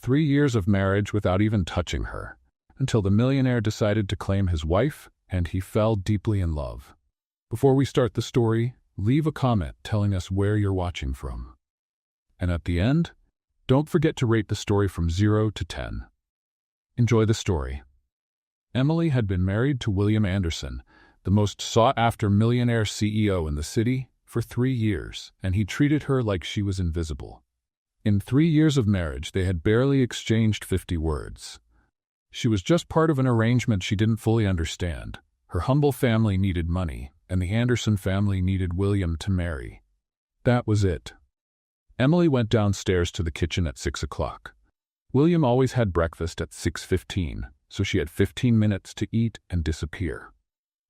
3 years of marriage without even touching her, until the millionaire decided to claim his wife, and he fell deeply in love. Before we start the story, leave a comment telling us where you're watching from. And at the end, don't forget to rate the story from 0 to 10. Enjoy the story. Emily had been married to William Anderson, the most sought-after millionaire CEO in the city, for 3 years, and he treated her like she was invisible. In 3 years of marriage, they had barely exchanged 50 words. She was just part of an arrangement she didn't fully understand. Her humble family needed money, and the Anderson family needed William to marry. That was it. Emily went downstairs to the kitchen at 6 o'clock. William always had breakfast at 6:15, so she had 15 minutes to eat and disappear.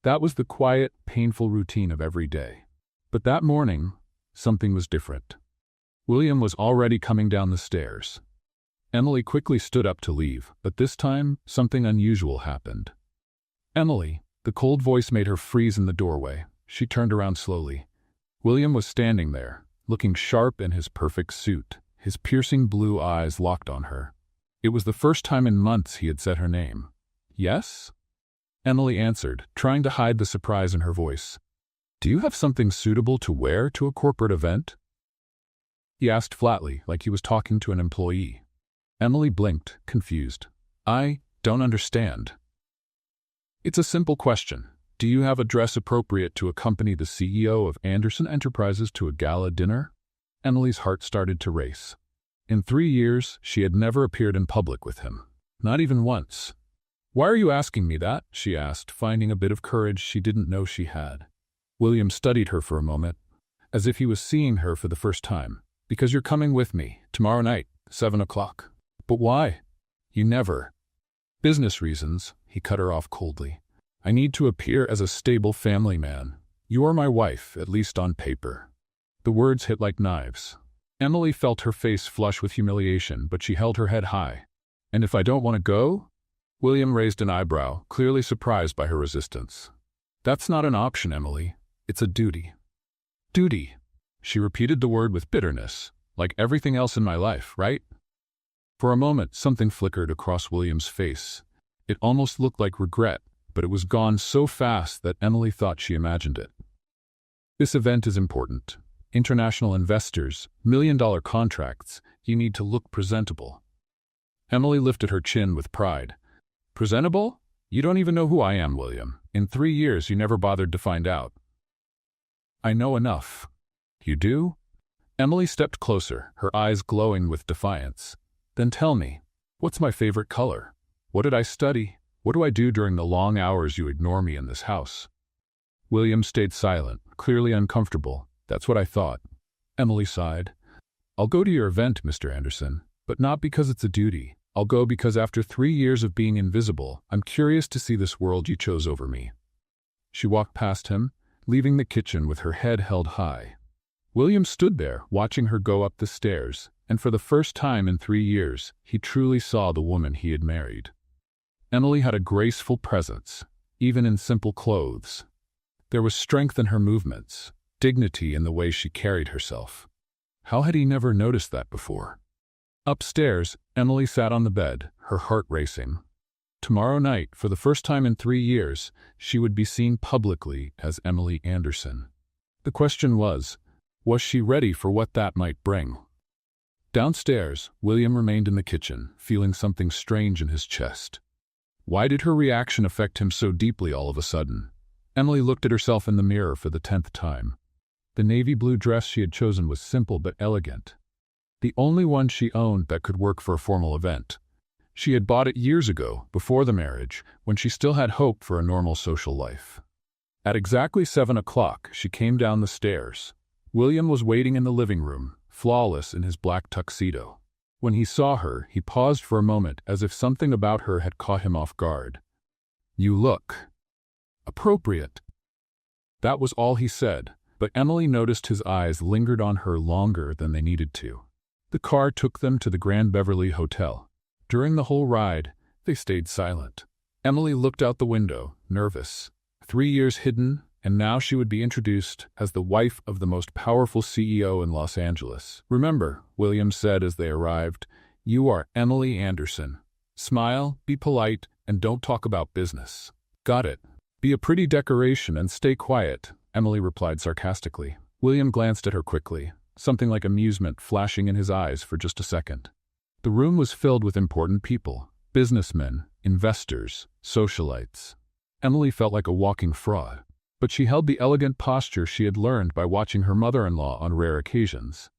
That was the quiet, painful routine of every day. But that morning, something was different. William was already coming down the stairs. Emily quickly stood up to leave, but this time, something unusual happened. "Emily," the cold voice made her freeze in the doorway. She turned around slowly. William was standing there, looking sharp in his perfect suit, his piercing blue eyes locked on her. It was the first time in months he had said her name. "Yes?" Emily answered, trying to hide the surprise in her voice. "Do you have something suitable to wear to a corporate event?" He asked flatly, like he was talking to an employee. Emily blinked, confused. "I don't understand." "It's a simple question. Do you have a dress appropriate to accompany the CEO of Anderson Enterprises to a gala dinner?" Emily's heart started to race. In 3 years, she had never appeared in public with him. Not even once. "Why are you asking me that?" she asked, finding a bit of courage she didn't know she had. William studied her for a moment, as if he was seeing her for the first time. "Because you're coming with me, tomorrow night, 7 o'clock. "But why?" "You never." "Business reasons," he cut her off coldly. "I need to appear as a stable family man. You are my wife, at least on paper." The words hit like knives. Emily felt her face flush with humiliation, but she held her head high. "And if I don't want to go?" William raised an eyebrow, clearly surprised by her resistance. "That's not an option, Emily. It's a duty." "Duty." She repeated the word with bitterness. "Like everything else in my life, right?" For a moment, something flickered across William's face. It almost looked like regret, but it was gone so fast that Emily thought she imagined it. "This event is important. International investors, million-dollar contracts. You need to look presentable." Emily lifted her chin with pride. "Presentable? You don't even know who I am, William. In 3 years, you never bothered to find out." "I know enough." "You do?" Emily stepped closer, her eyes glowing with defiance. "Then tell me, what's my favorite color? What did I study? What do I do during the long hours you ignore me in this house?" William stayed silent, clearly uncomfortable. "That's what I thought." Emily sighed. "I'll go to your event, Mr. Anderson, but not because it's a duty. I'll go because after 3 years of being invisible, I'm curious to see this world you chose over me." She walked past him, leaving the kitchen with her head held high. William stood there, watching her go up the stairs, and for the first time in 3 years, he truly saw the woman he had married. Emily had a graceful presence, even in simple clothes. There was strength in her movements, dignity in the way she carried herself. How had he never noticed that before? Upstairs, Emily sat on the bed, her heart racing. Tomorrow night, for the first time in 3 years, she would be seen publicly as Emily Anderson. The question was she ready for what that might bring? Downstairs, William remained in the kitchen, feeling something strange in his chest. Why did her reaction affect him so deeply all of a sudden? Emily looked at herself in the mirror for the 10th time. The navy blue dress she had chosen was simple but elegant. The only one she owned that could work for a formal event. She had bought it years ago, before the marriage, when she still had hope for a normal social life. At exactly 7 o'clock, she came down the stairs. William was waiting in the living room, flawless in his black tuxedo. When he saw her, he paused for a moment as if something about her had caught him off guard. "You look appropriate." That was all he said, but Emily noticed his eyes lingered on her longer than they needed to. The car took them to the Grand Beverly Hotel. During the whole ride, they stayed silent. Emily looked out the window, nervous. 3 years hidden, and now she would be introduced as the wife of the most powerful CEO in Los Angeles. "Remember," William said as they arrived, You are Emily Anderson. Smile, be polite, and don't talk about business. Got it. Be a pretty decoration and stay quiet, Emily replied sarcastically. William glanced at her quickly, something like amusement flashing in his eyes for just a second. The room was filled with important people, businessmen, investors, socialites. Emily felt like a walking fraud, but she held the elegant posture she had learned by watching her mother-in-law on rare occasions.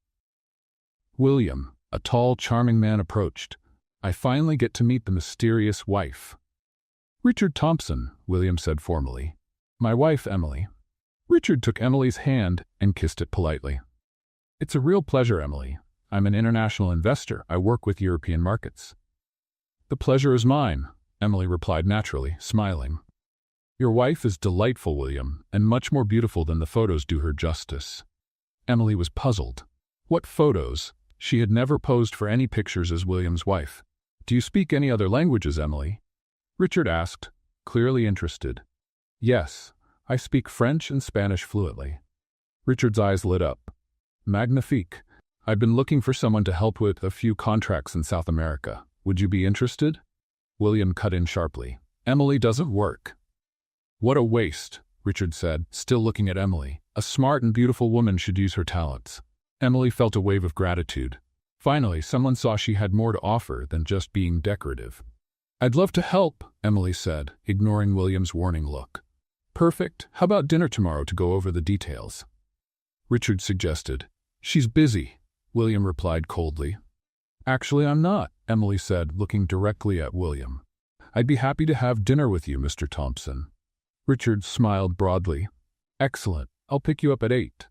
William, a tall, charming man, approached. I finally get to meet the mysterious wife. Richard Thompson, William said formally. My wife, Emily. Richard took Emily's hand and kissed it politely. It's a real pleasure, Emily. I'm an international investor. I work with European markets. The pleasure is mine, Emily replied naturally, smiling. Your wife is delightful, William, and much more beautiful than the photos do her justice. Emily was puzzled. What photos? She had never posed for any pictures as William's wife. Do you speak any other languages, Emily? Richard asked, clearly interested. Yes, I speak French and Spanish fluently. Richard's eyes lit up. Magnifique. I've been looking for someone to help with a few contracts in South America. Would you be interested? William cut in sharply. Emily doesn't work. What a waste, Richard said, still looking at Emily. A smart and beautiful woman should use her talents. Emily felt a wave of gratitude. Finally, someone saw she had more to offer than just being decorative. I'd love to help, Emily said, ignoring William's warning look. Perfect. How about dinner tomorrow to go over the details? Richard suggested. She's busy, William replied coldly. Actually, I'm not, Emily said, looking directly at William. I'd be happy to have dinner with you, Mr. Thompson. Richard smiled broadly. Excellent. I'll pick you up at 8.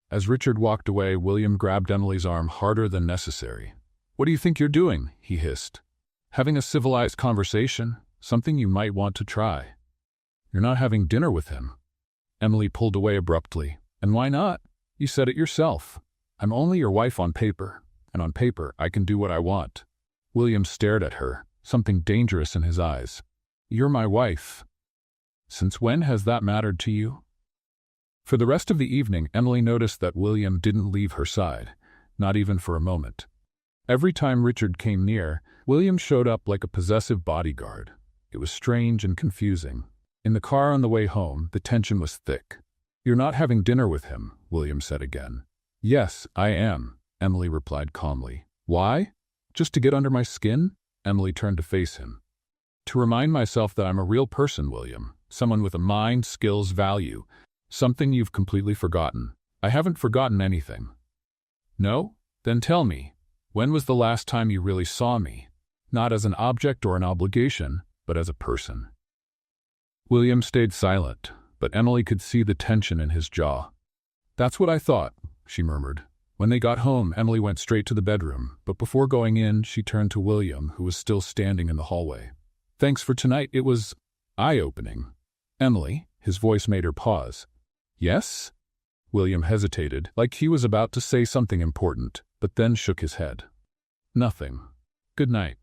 As Richard walked away, William grabbed Emily's arm harder than necessary. What do you think you're doing? He hissed. Having a civilized conversation, something you might want to try. You're not having dinner with him. Emily pulled away abruptly. And why not? You said it yourself. I'm only your wife on paper, and on paper I can do what I want. William stared at her, something dangerous in his eyes. You're my wife. Since when has that mattered to you? For the rest of the evening, Emily noticed that William didn't leave her side, not even for a moment. Every time Richard came near, William showed up like a possessive bodyguard. It was strange and confusing. In the car on the way home, the tension was thick. You're not having dinner with him, William said again. Yes, I am, Emily replied calmly. Why? Just to get under my skin? Emily turned to face him. To remind myself that I'm a real person, William. Someone with a mind, skills, value. Something you've completely forgotten. I haven't forgotten anything. No? Then tell me, when was the last time you really saw me? Not as an object or an obligation, but as a person. William stayed silent, but Emily could see the tension in his jaw. That's what I thought, she murmured. When they got home, Emily went straight to the bedroom, but before going in, she turned to William, who was still standing in the hallway. Thanks for tonight. It was eye-opening. Emily, his voice made her pause. Yes? William hesitated, like he was about to say something important, but then shook his head. Nothing. Good night.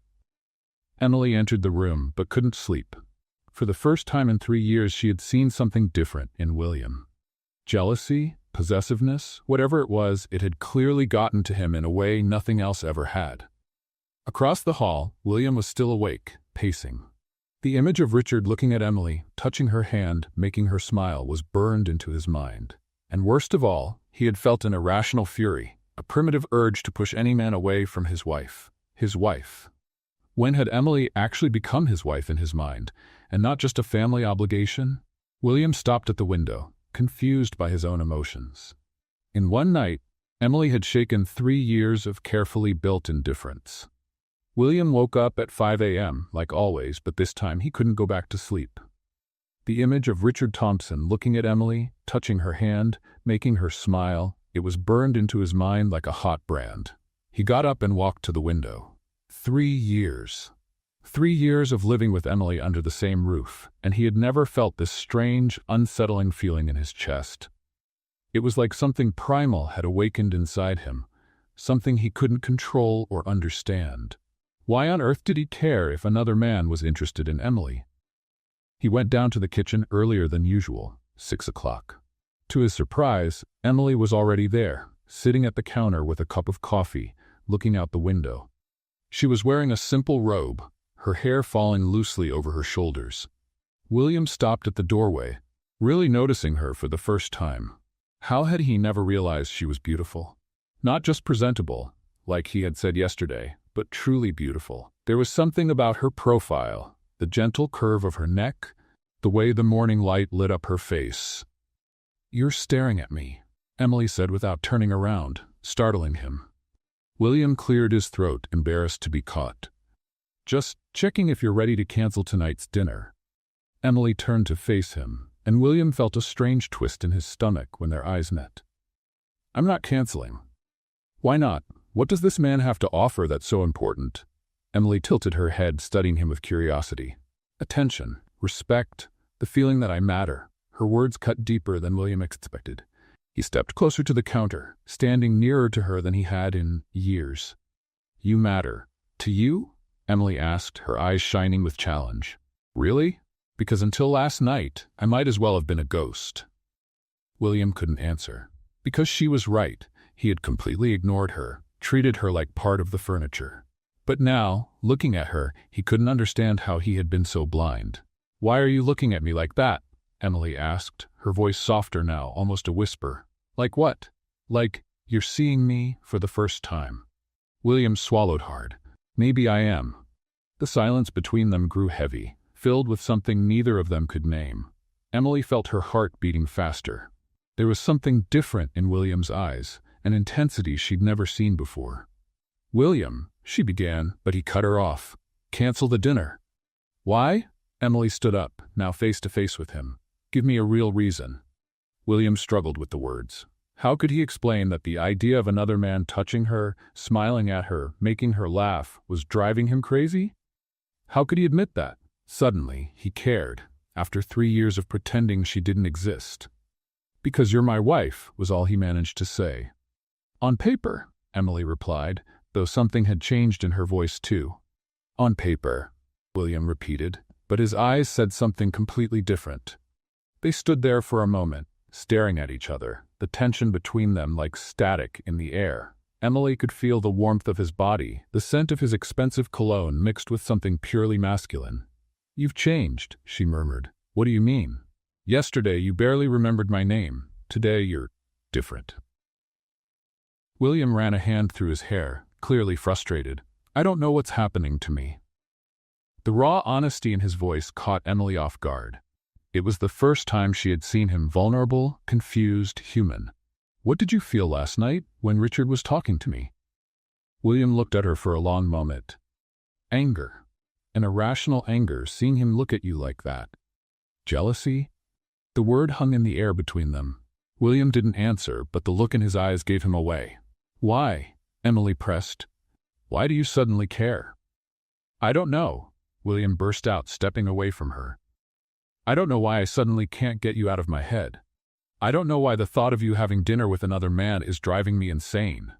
Emily entered the room, but couldn't sleep. For the first time in 3 years, she had seen something different in William. Jealousy, possessiveness, whatever it was, it had clearly gotten to him in a way nothing else ever had. Across the hall, William was still awake, pacing. The image of Richard looking at Emily, touching her hand, making her smile, was burned into his mind. And worst of all, he had felt an irrational fury, a primitive urge to push any man away from his wife. His wife. When had Emily actually become his wife in his mind, and not just a family obligation? William stopped at the window, confused by his own emotions. In one night, Emily had shaken 3 years of carefully built indifference. William woke up at 5 a.m., like always, but this time he couldn't go back to sleep. The image of Richard Thompson looking at Emily, touching her hand, making her smile, it was burned into his mind like a hot brand. He got up and walked to the window. 3 years. 3 years of living with Emily under the same roof, and he had never felt this strange, unsettling feeling in his chest. It was like something primal had awakened inside him, something he couldn't control or understand. Why on earth did he care if another man was interested in Emily? He went down to the kitchen earlier than usual, 6 o'clock. To his surprise, Emily was already there, sitting at the counter with a cup of coffee, looking out the window. She was wearing a simple robe, her hair falling loosely over her shoulders. William stopped at the doorway, really noticing her for the first time. How had he never realized she was beautiful? Not just presentable, like he had said yesterday, but truly beautiful. There was something about her profile, the gentle curve of her neck, the way the morning light lit up her face. "You're staring at me," Emily said without turning around, startling him. William cleared his throat, embarrassed to be caught. "Just checking if you're ready to cancel tonight's dinner." Emily turned to face him, and William felt a strange twist in his stomach when their eyes met. "I'm not canceling." "Why not? What does this man have to offer that's so important?" Emily tilted her head, studying him with curiosity. "Attention, respect, the feeling that I matter." Her words cut deeper than William expected. He stepped closer to the counter, standing nearer to her than he had in years. "You matter. To you?" Emily asked, her eyes shining with challenge. "Really? Because until last night, I might as well have been a ghost." William couldn't answer. Because she was right, he had completely ignored her, treated her like part of the furniture. But now, looking at her, he couldn't understand how he had been so blind. "Why are you looking at me like that?" Emily asked, her voice softer now, almost a whisper. "Like what?" "Like, you're seeing me for the first time." William swallowed hard. "Maybe I am." The silence between them grew heavy, filled with something neither of them could name. Emily felt her heart beating faster. There was something different in William's eyes, an intensity she'd never seen before. "William," she began, but he cut her off. "Cancel the dinner." "Why?" Emily stood up, now face to face with him. "Give me a real reason." William struggled with the words. How could he explain that the idea of another man touching her, smiling at her, making her laugh, was driving him crazy? How could he admit that? Suddenly, he cared, after 3 years of pretending she didn't exist. "Because you're my wife," was all he managed to say. "On paper," Emily replied, though something had changed in her voice too. "On paper," William repeated, but his eyes said something completely different. They stood there for a moment, staring at each other, the tension between them like static in the air. Emily could feel the warmth of his body, the scent of his expensive cologne mixed with something purely masculine. "You've changed," she murmured. "What do you mean?" "Yesterday you barely remembered my name. Today you're different." William ran a hand through his hair, clearly frustrated. "I don't know what's happening to me." The raw honesty in his voice caught Emily off guard. It was the first time she had seen him vulnerable, confused, human. "What did you feel last night when Richard was talking to me?" William looked at her for a long moment. "Anger. An irrational anger, seeing him look at you like that." "Jealousy?" The word hung in the air between them. William didn't answer, but the look in his eyes gave him away. "Why?" Emily pressed. "Why do you suddenly care?" "I don't know," William burst out, stepping away from her. "I don't know why I suddenly can't get you out of my head. I don't know why the thought of you having dinner with another man is driving me insane."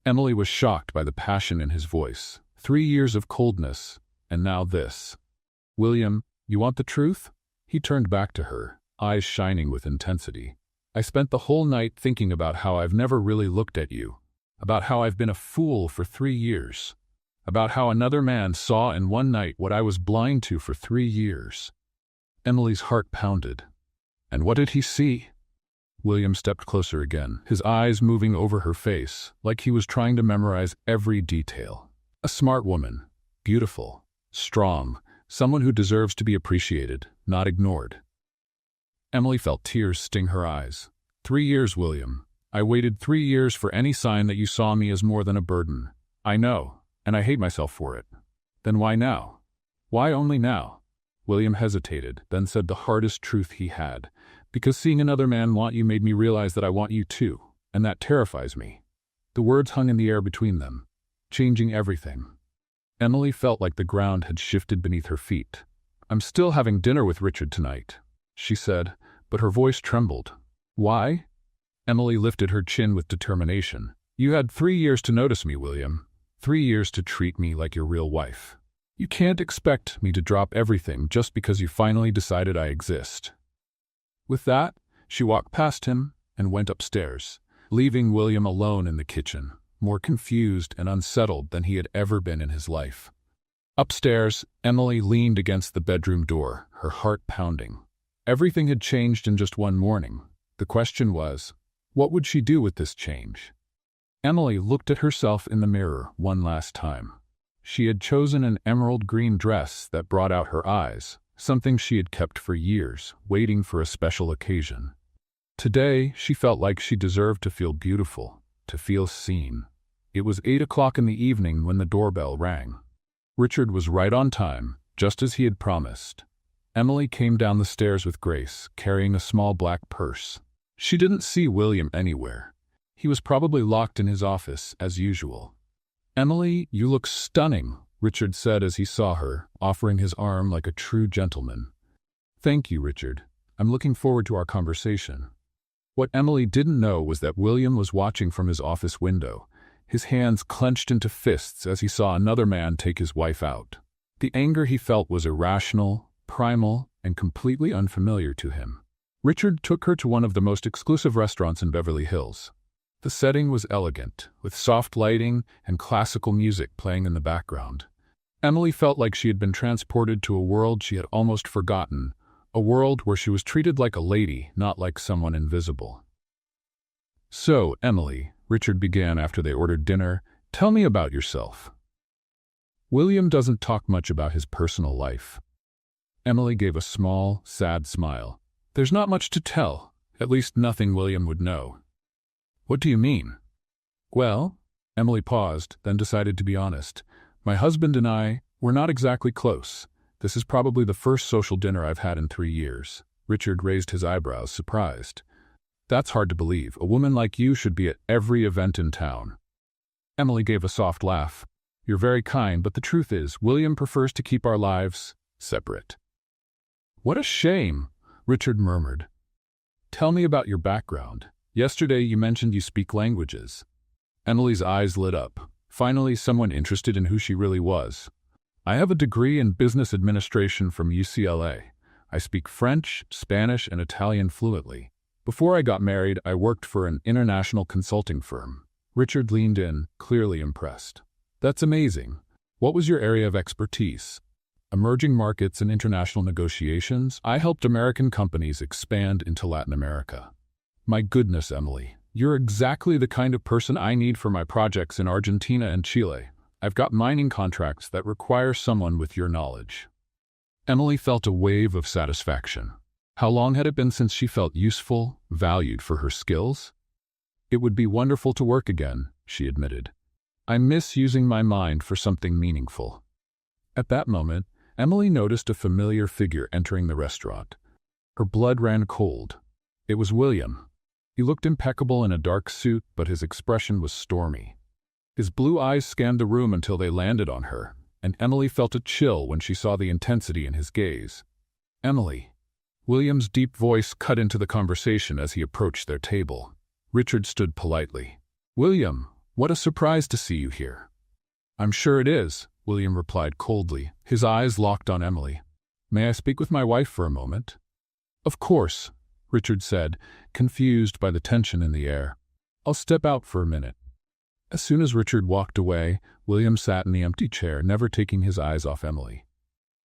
Emily was shocked by the passion in his voice. 3 years of coldness, and now this. "William, you want the truth?" He turned back to her, eyes shining with intensity. "I spent the whole night thinking about how I've never really looked at you, about how I've been a fool for 3 years, about how another man saw in one night what I was blind to for 3 years." Emily's heart pounded. "And what did he see?" William stepped closer again, his eyes moving over her face, like he was trying to memorize every detail. "A smart woman, beautiful, strong, someone who deserves to be appreciated, not ignored." Emily felt tears sting her eyes. 3 years, William. I waited 3 years for any sign that you saw me as more than a burden. I know, and I hate myself for it. Then why now? Why only now? William hesitated, then said the hardest truth he had. "Because seeing another man want you made me realize that I want you too, and that terrifies me." The words hung in the air between them, changing everything. Emily felt like the ground had shifted beneath her feet. "I'm still having dinner with Richard tonight," she said, but her voice trembled. "Why?" Emily lifted her chin with determination. "You had 3 years to notice me, William. 3 years to treat me like your real wife. You can't expect me to drop everything just because you finally decided I exist." With that, she walked past him and went upstairs, leaving William alone in the kitchen. more confused and unsettled than he had ever been in his life. Upstairs, Emily leaned against the bedroom door, her heart pounding. Everything had changed in just one morning. The question was, what would she do with this change? Emily looked at herself in the mirror one last time. She had chosen an emerald green dress that brought out her eyes, something she had kept for years, waiting for a special occasion. Today, she felt like she deserved to feel beautiful, to feel seen. It was 8 o'clock in the evening when the doorbell rang. Richard was right on time, just as he had promised. Emily came down the stairs with Grace, carrying a small black purse. She didn't see William anywhere. He was probably locked in his office, as usual. "Emily, you look stunning," Richard said as he saw her, offering his arm like a true gentleman. "Thank you, Richard. I'm looking forward to our conversation." What Emily didn't know was that William was watching from his office window, his hands clenched into fists as he saw another man take his wife out. The anger he felt was irrational, primal, and completely unfamiliar to him. Richard took her to one of the most exclusive restaurants in Beverly Hills. The setting was elegant, with soft lighting and classical music playing in the background. Emily felt like she had been transported to a world she had almost forgotten, a world where she was treated like a lady, not like someone invisible. "So, Emily," Richard began after they ordered dinner, "tell me about yourself." "William doesn't talk much about his personal life." Emily gave a small, sad smile. "There's not much to tell, at least nothing William would know." "What do you mean?" "Well," Emily paused, then decided to be honest. "My husband and I, we're not exactly close. This is probably the first social dinner I've had in 3 years." Richard raised his eyebrows, surprised. "That's hard to believe. A woman like you should be at every event in town." Emily gave a soft laugh. "You're very kind, but the truth is, William prefers to keep our lives separate." "What a shame," Richard murmured. "Tell me about your background. Yesterday you mentioned you speak languages." Emily's eyes lit up. Finally, someone interested in who she really was. "I have a degree in business administration from UCLA. I speak French, Spanish, and Italian fluently. Before I got married, I worked for an international consulting firm." Richard leaned in, clearly impressed. "That's amazing. What was your area of expertise?" "Emerging markets and international negotiations. I helped American companies expand into Latin America." "My goodness, Emily, you're exactly the kind of person I need for my projects in Argentina and Chile. I've got mining contracts that require someone with your knowledge." Emily felt a wave of satisfaction. How long had it been since she felt useful, valued for her skills? "It would be wonderful to work again," she admitted. "I miss using my mind for something meaningful." At that moment, Emily noticed a familiar figure entering the restaurant. Her blood ran cold. It was William. He looked impeccable in a dark suit, but his expression was stormy. His blue eyes scanned the room until they landed on her, and Emily felt a chill when she saw the intensity in his gaze. "Emily." William's deep voice cut into the conversation as he approached their table. Richard stood politely. "William, what a surprise to see you here." "I'm sure it is," William replied coldly, his eyes locked on Emily. "May I speak with my wife for a moment?" "Of course," Richard said, confused by the tension in the air. "I'll step out for a minute." As soon as Richard walked away, William sat in the empty chair, never taking his eyes off Emily.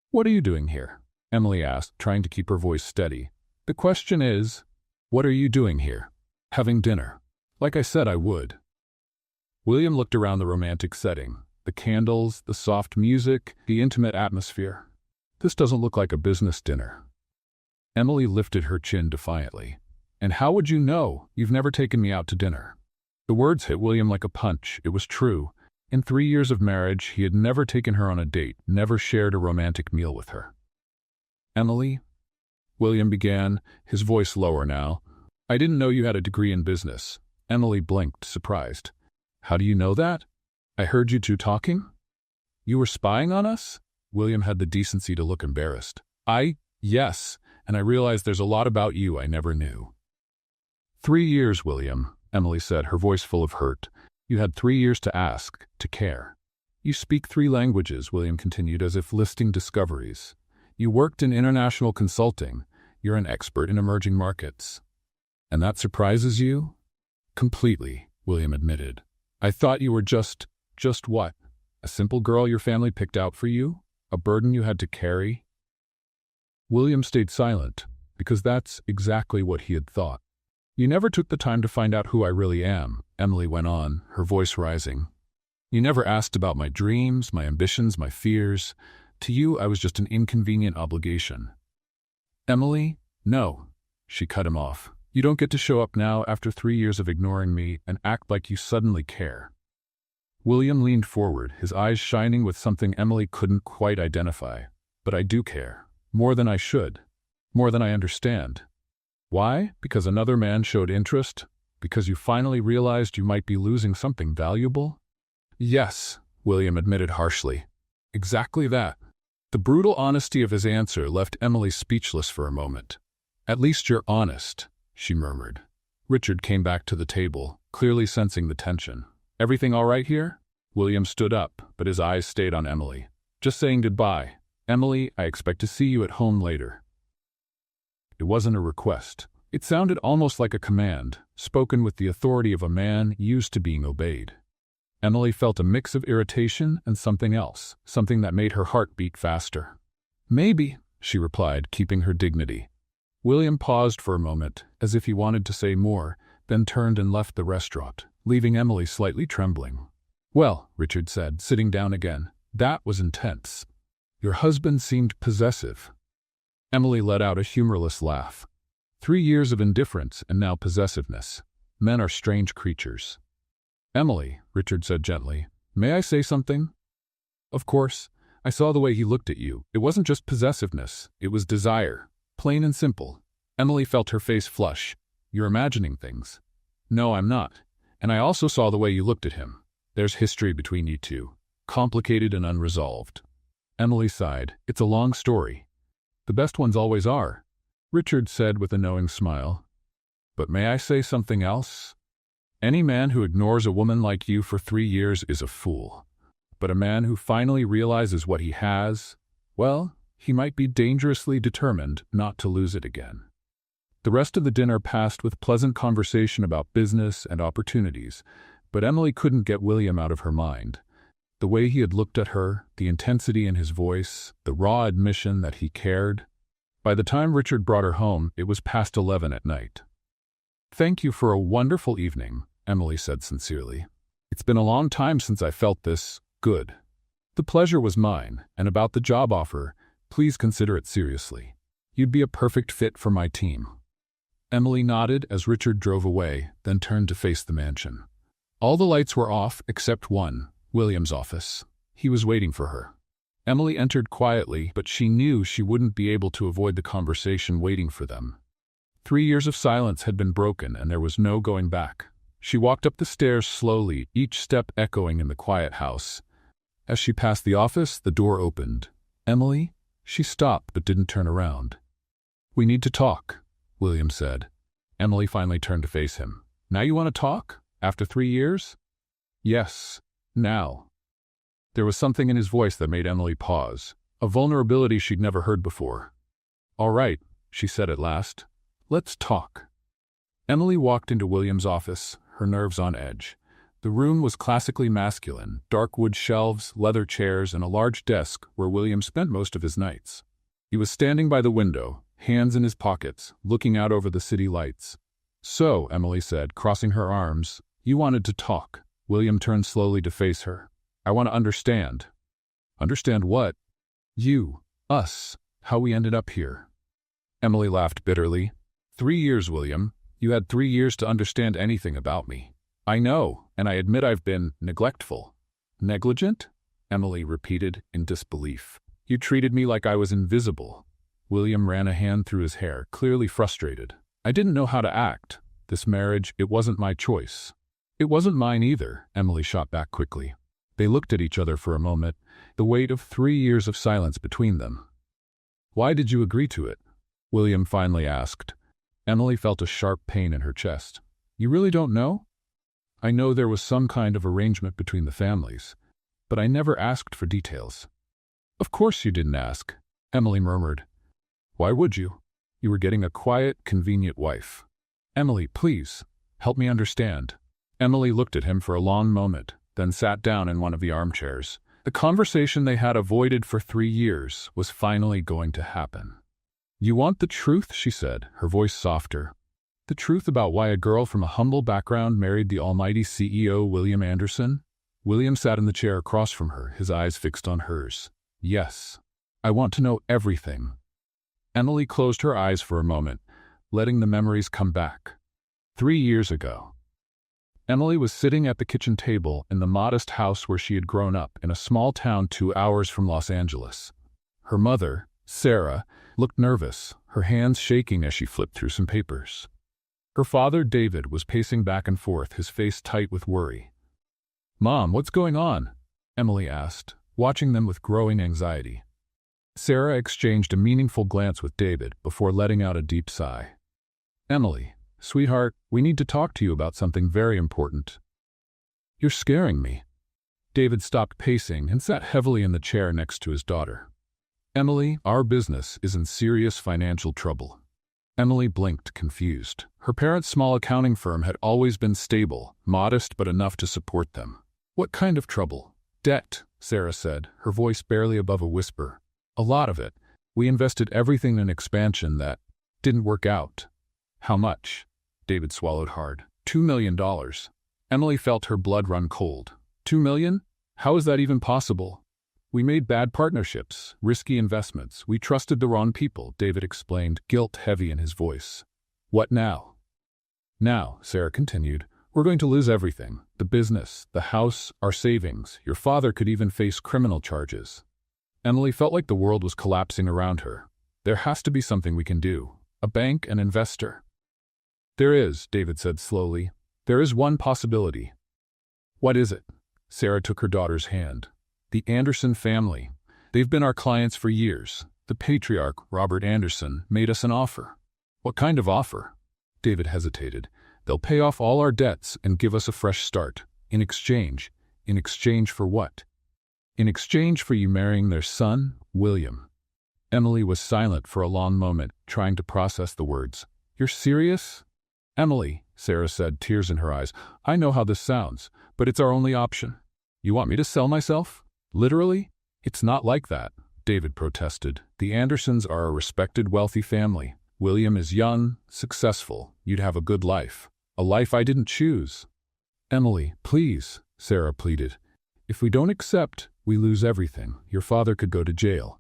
"What are you doing here?" Emily asked, trying to keep her voice steady. "The question is, what are you doing here?" "Having dinner. Like I said I would." William looked around the romantic setting, the candles, the soft music, the intimate atmosphere. "This doesn't look like a business dinner." Emily lifted her chin defiantly. "And how would you know? You've never taken me out to dinner." The words hit William like a punch. It was true. In 3 years of marriage, he had never taken her on a date, never shared a romantic meal with her. "Emily," William began, his voice lower now, "I didn't know you had a degree in business." Emily blinked, surprised. "How do you know that?" "I heard you two talking." "You were spying on us?" William had the decency to look embarrassed. Yes, and I realized there's a lot about you I never knew." 3 years, William," Emily said, her voice full of hurt. "You had 3 years to ask, to care." "You speak 3 languages," William continued, as if listing discoveries. "You worked in international consulting. You're an expert in emerging markets." "And that surprises you?" "Completely," William admitted. I thought you were just what? A simple girl your family picked out for you? A burden you had to carry?" William stayed silent, because that's exactly what he had thought. "You never took the time to find out who I really am," Emily went on, her voice rising. "You never asked about my dreams, my ambitions, my fears. To you, I was just an inconvenient obligation." "Emily, no," she cut him off. "You don't get to show up now after 3 years of ignoring me and act like you suddenly care." William leaned forward, his eyes shining with something Emily couldn't quite identify. "But I do care. More than I should. More than I understand." "Why? Because another man showed interest? Because you finally realized you might be losing something valuable?" "Yes," William admitted harshly. "Exactly that." The brutal honesty of his answer left Emily speechless for a moment. "At least you're honest," she murmured. Richard came back to the table, clearly sensing the tension. "Everything all right here?" William stood up, but his eyes stayed on Emily. "Just saying goodbye. Emily, I expect to see you at home later." It wasn't a request. It sounded almost like a command, spoken with the authority of a man used to being obeyed. Emily felt a mix of irritation and something else, something that made her heart beat faster. "Maybe," she replied, keeping her dignity. William paused for a moment, as if he wanted to say more, then turned and left the restaurant, leaving Emily slightly trembling. "Well," Richard said, sitting down again, "that was intense. Your husband seemed possessive." Emily let out a humorless laugh. 3 years of indifference and now possessiveness. Men are strange creatures. "Emily," Richard said gently, "may I say something?" "Of course. I saw the way he looked at you. It wasn't just possessiveness, it was desire. Plain and simple." Emily felt her face flush. "You're imagining things." "No, I'm not. And I also saw the way you looked at him. There's history between you two. Complicated and unresolved." Emily sighed. "It's a long story." "The best ones always are," Richard said with a knowing smile. "But may I say something else? Any man who ignores a woman like you for 3 years is a fool. But a man who finally realizes what he has, well, he might be dangerously determined not to lose it again." The rest of the dinner passed with pleasant conversation about business and opportunities, but Emily couldn't get William out of her mind. The way he had looked at her, the intensity in his voice, the raw admission that he cared. By the time Richard brought her home, it was past 11 at night. "Thank you for a wonderful evening," Emily said sincerely. "It's been a long time since I felt this good. The pleasure was mine, and about the job offer, please consider it seriously. You'd be a perfect fit for my team." Emily nodded as Richard drove away, then turned to face the mansion. All the lights were off except one, William's office. He was waiting for her. Emily entered quietly, but she knew she wouldn't be able to avoid the conversation waiting for them. 3 years of silence had been broken, and there was no going back. She walked up the stairs slowly, each step echoing in the quiet house. As she passed the office, the door opened. "Emily?" She stopped but didn't turn around. "We need to talk," William said. Emily finally turned to face him. "Now you want to talk? After 3 years?" "Yes. Now." There was something in his voice that made Emily pause, a vulnerability she'd never heard before. "All right," she said at last. "Let's talk." Emily walked into William's office, her nerves on edge. The room was classically masculine, dark wood shelves, leather chairs, and a large desk where William spent most of his nights. He was standing by the window, hands in his pockets, looking out over the city lights. "So," Emily said, crossing her arms, "you wanted to talk." William turned slowly to face her. "I want to understand." "Understand what?" "You. Us. How we ended up here." Emily laughed bitterly. 3 years, William. You had 3 years to understand anything about me. "I know, and I admit I've been neglectful." "Negligent?" Emily repeated in disbelief. "You treated me like I was invisible." William ran a hand through his hair, clearly frustrated. "I didn't know how to act. This marriage, it wasn't my choice." "It wasn't mine either," Emily shot back quickly. They looked at each other for a moment, the weight of 3 years of silence between them. "Why did you agree to it?" William finally asked. Emily felt a sharp pain in her chest. "You really don't know?" "I know there was some kind of arrangement between the families, but I never asked for details." "Of course you didn't ask," Emily murmured. "Why would you? You were getting a quiet, convenient wife." "Emily, please, help me understand." Emily looked at him for a long moment, then sat down in one of the armchairs. The conversation they had avoided for 3 years was finally going to happen. "You want the truth?" she said, her voice softer. "The truth about why a girl from a humble background married the almighty CEO William Anderson?" William sat in the chair across from her, his eyes fixed on hers. "Yes. I want to know everything." Emily closed her eyes for a moment, letting the memories come back. 3 years ago. Emily was sitting at the kitchen table in the modest house where she had grown up in a small town 2 hours from Los Angeles. Her mother, Sarah, looked nervous, her hands shaking as she flipped through some papers. Her father, David, was pacing back and forth, his face tight with worry. "Mom, what's going on?" Emily asked, watching them with growing anxiety. Sarah exchanged a meaningful glance with David before letting out a deep sigh. "Emily, sweetheart, we need to talk to you about something very important." "You're scaring me." David stopped pacing and sat heavily in the chair next to his daughter. "Emily, our business is in serious financial trouble." Emily blinked, confused. Her parents' small accounting firm had always been stable, modest but enough to support them. "What kind of trouble?" "Debt," Sarah said, her voice barely above a whisper. "A lot of it. We invested everything in expansion that didn't work out." "How much?" David swallowed hard. $2 million. Emily felt her blood run cold. $2 million? How is that even possible? "We made bad partnerships, risky investments. We trusted the wrong people," David explained, guilt heavy in his voice. "What now?" "Now," Sarah continued, "we're going to lose everything. The business, the house, our savings. Your father could even face criminal charges." Emily felt like the world was collapsing around her. "There has to be something we can do. A bank, an investor." "There is," David said slowly. "There is one possibility." "What is it?" Sarah took her daughter's hand. "The Anderson family. They've been our clients for years. The patriarch, Robert Anderson, made us an offer." "What kind of offer?" David hesitated. "They'll pay off all our debts and give us a fresh start. In exchange." "In exchange for what?" "In exchange for you marrying their son, William." Emily was silent for a long moment, trying to process the words. "You're serious?" "Emily," Sarah said, tears in her eyes, "I know how this sounds, but it's our only option." "You want me to sell myself? Literally?" "It's not like that," David protested. "The Andersons are a respected, wealthy family. William is young, successful. You'd have a good life. A life I didn't choose." "Emily, please," Sarah pleaded. "If we don't accept, we lose everything. Your father could go to jail."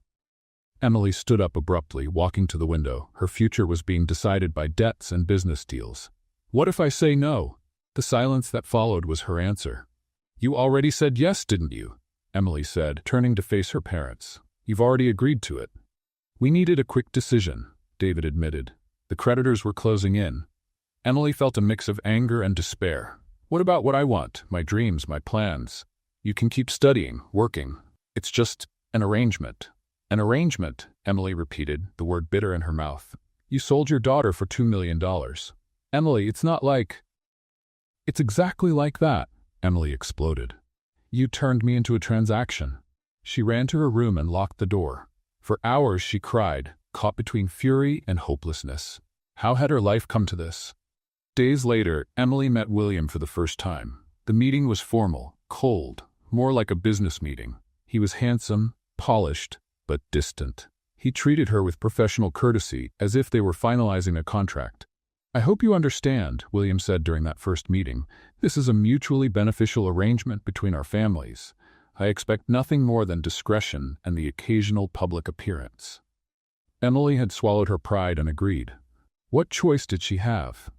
Emily stood up abruptly, walking to the window. Her future was being decided by debts and business deals. "What if I say no?" The silence that followed was her answer. "You already said yes, didn't you?" Emily said, turning to face her parents. "You've already agreed to it." "We needed a quick decision," David admitted. The creditors were closing in. Emily felt a mix of anger and despair. "What about what I want, my dreams, my plans? You can keep studying, working. It's just an arrangement." "An arrangement," Emily repeated, the word bitter in her mouth. "You sold your daughter for $2 million. Emily, it's not like—" "It's exactly like that," Emily exploded. "You turned me into a transaction." She ran to her room and locked the door. For hours she cried, caught between fury and hopelessness. How had her life come to this? Days later, Emily met William for the first time. The meeting was formal, cold, more like a business meeting. He was handsome, polished, but distant. He treated her with professional courtesy, as if they were finalizing a contract. "I hope you understand," William said during that first meeting. "This is a mutually beneficial arrangement between our families. I expect nothing more than discretion and the occasional public appearance." Emily had swallowed her pride and agreed. What choice did she have?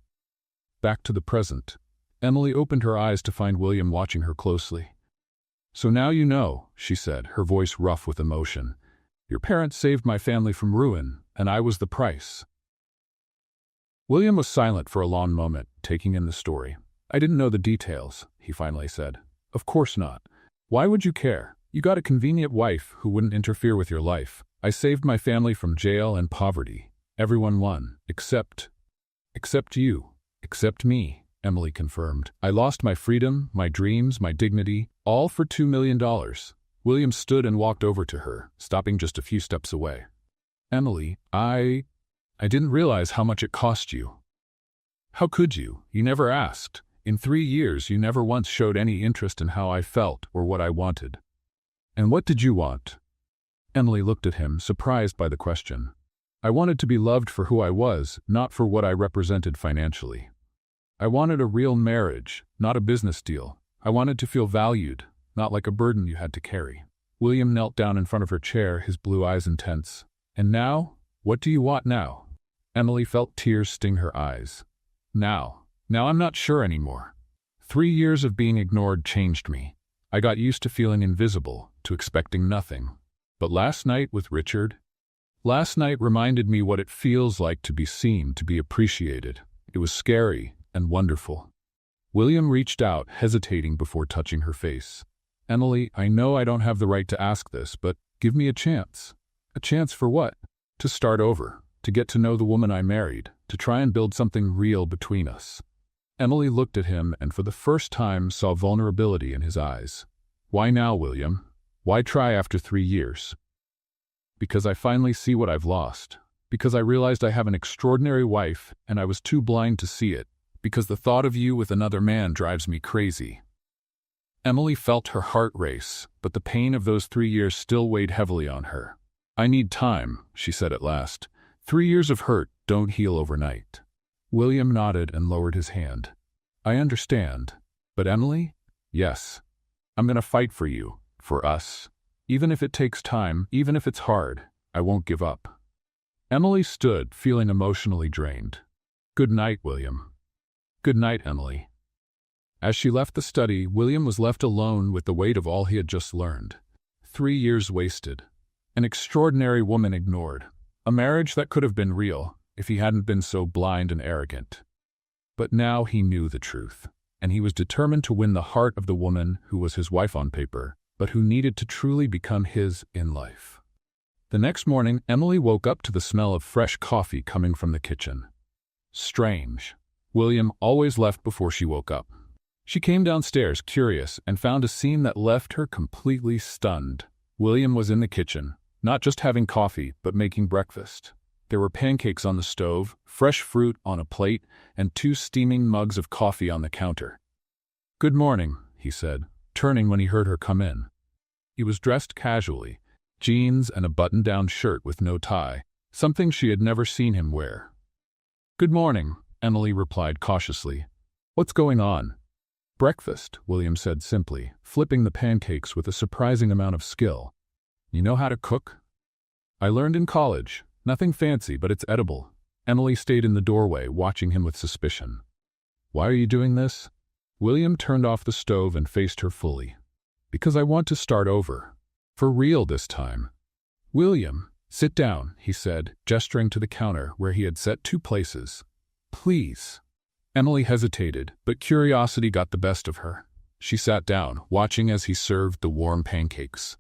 Back to the present. Emily opened her eyes to find William watching her closely. "So now you know," she said, her voice rough with emotion. "Your parents saved my family from ruin, and I was the price." William was silent for a long moment, taking in the story. "I didn't know the details," he finally said. "Of course not. Why would you care? You got a convenient wife who wouldn't interfere with your life. I saved my family from jail and poverty. Everyone won, except you. Except me," Emily confirmed. "I lost my freedom, my dreams, my dignity, all for $2 million. William stood and walked over to her, stopping just a few steps away. "Emily, I didn't realize how much it cost you." "How could you? You never asked. In 3 years, you never once showed any interest in how I felt or what I wanted. And what did you want? Emily looked at him, surprised by the question. I wanted to be loved for who I was, not for what I represented financially. I wanted a real marriage, not a business deal. I wanted to feel valued, not like a burden you had to carry. William knelt down in front of her chair, his blue eyes intense. And now? What do you want now? Emily felt tears sting her eyes. Now I'm not sure anymore. 3 years of being ignored changed me. I got used to feeling invisible, to expecting nothing. But last night reminded me what it feels like to be seen, to be appreciated. It was scary and wonderful. William reached out, hesitating before touching her face. Emily, I know I don't have the right to ask this, but give me a chance. A chance for what? To start over, to get to know the woman I married, to try and build something real between us. Emily looked at him and for the first time saw vulnerability in his eyes. Why now, William? Why try after 3 years? Because I finally see what I've lost. Because I realized I have an extraordinary wife and I was too blind to see it. Because the thought of you with another man drives me crazy. Emily felt her heart race, but the pain of those 3 years still weighed heavily on her. I need time, she said at last. 3 years of hurt don't heal overnight. William nodded and lowered his hand. I understand. But Emily? Yes. I'm going to fight for you, for us. Even if it takes time, even if it's hard, I won't give up. Emily stood, feeling emotionally drained. Good night, William. Good night, Emily. As she left the study, William was left alone with the weight of all he had just learned. 3 years wasted. An extraordinary woman ignored. A marriage that could have been real, if he hadn't been so blind and arrogant. But now he knew the truth, and he was determined to win the heart of the woman who was his wife on paper, but who needed to truly become his in life. The next morning, Emily woke up to the smell of fresh coffee coming from the kitchen. Strange. William always left before she woke up. She came downstairs, curious, and found a scene that left her completely stunned. William was in the kitchen, not just having coffee, but making breakfast. There were pancakes on the stove, fresh fruit on a plate, and 2 steaming mugs of coffee on the counter. Good morning, he said, turning when he heard her come in. He was dressed casually, jeans and a button-down shirt with no tie, something she had never seen him wear. Good morning, Emily replied cautiously. What's going on? Breakfast, William said simply, flipping the pancakes with a surprising amount of skill. You know how to cook? I learned in college. Nothing fancy, but it's edible. Emily stayed in the doorway, watching him with suspicion. Why are you doing this? William turned off the stove and faced her fully. Because I want to start over. For real this time. William, sit down, he said, gesturing to the counter where he had set 2 places. Please. Emily hesitated, but curiosity got the best of her. She sat down, watching as he served the warm pancakes.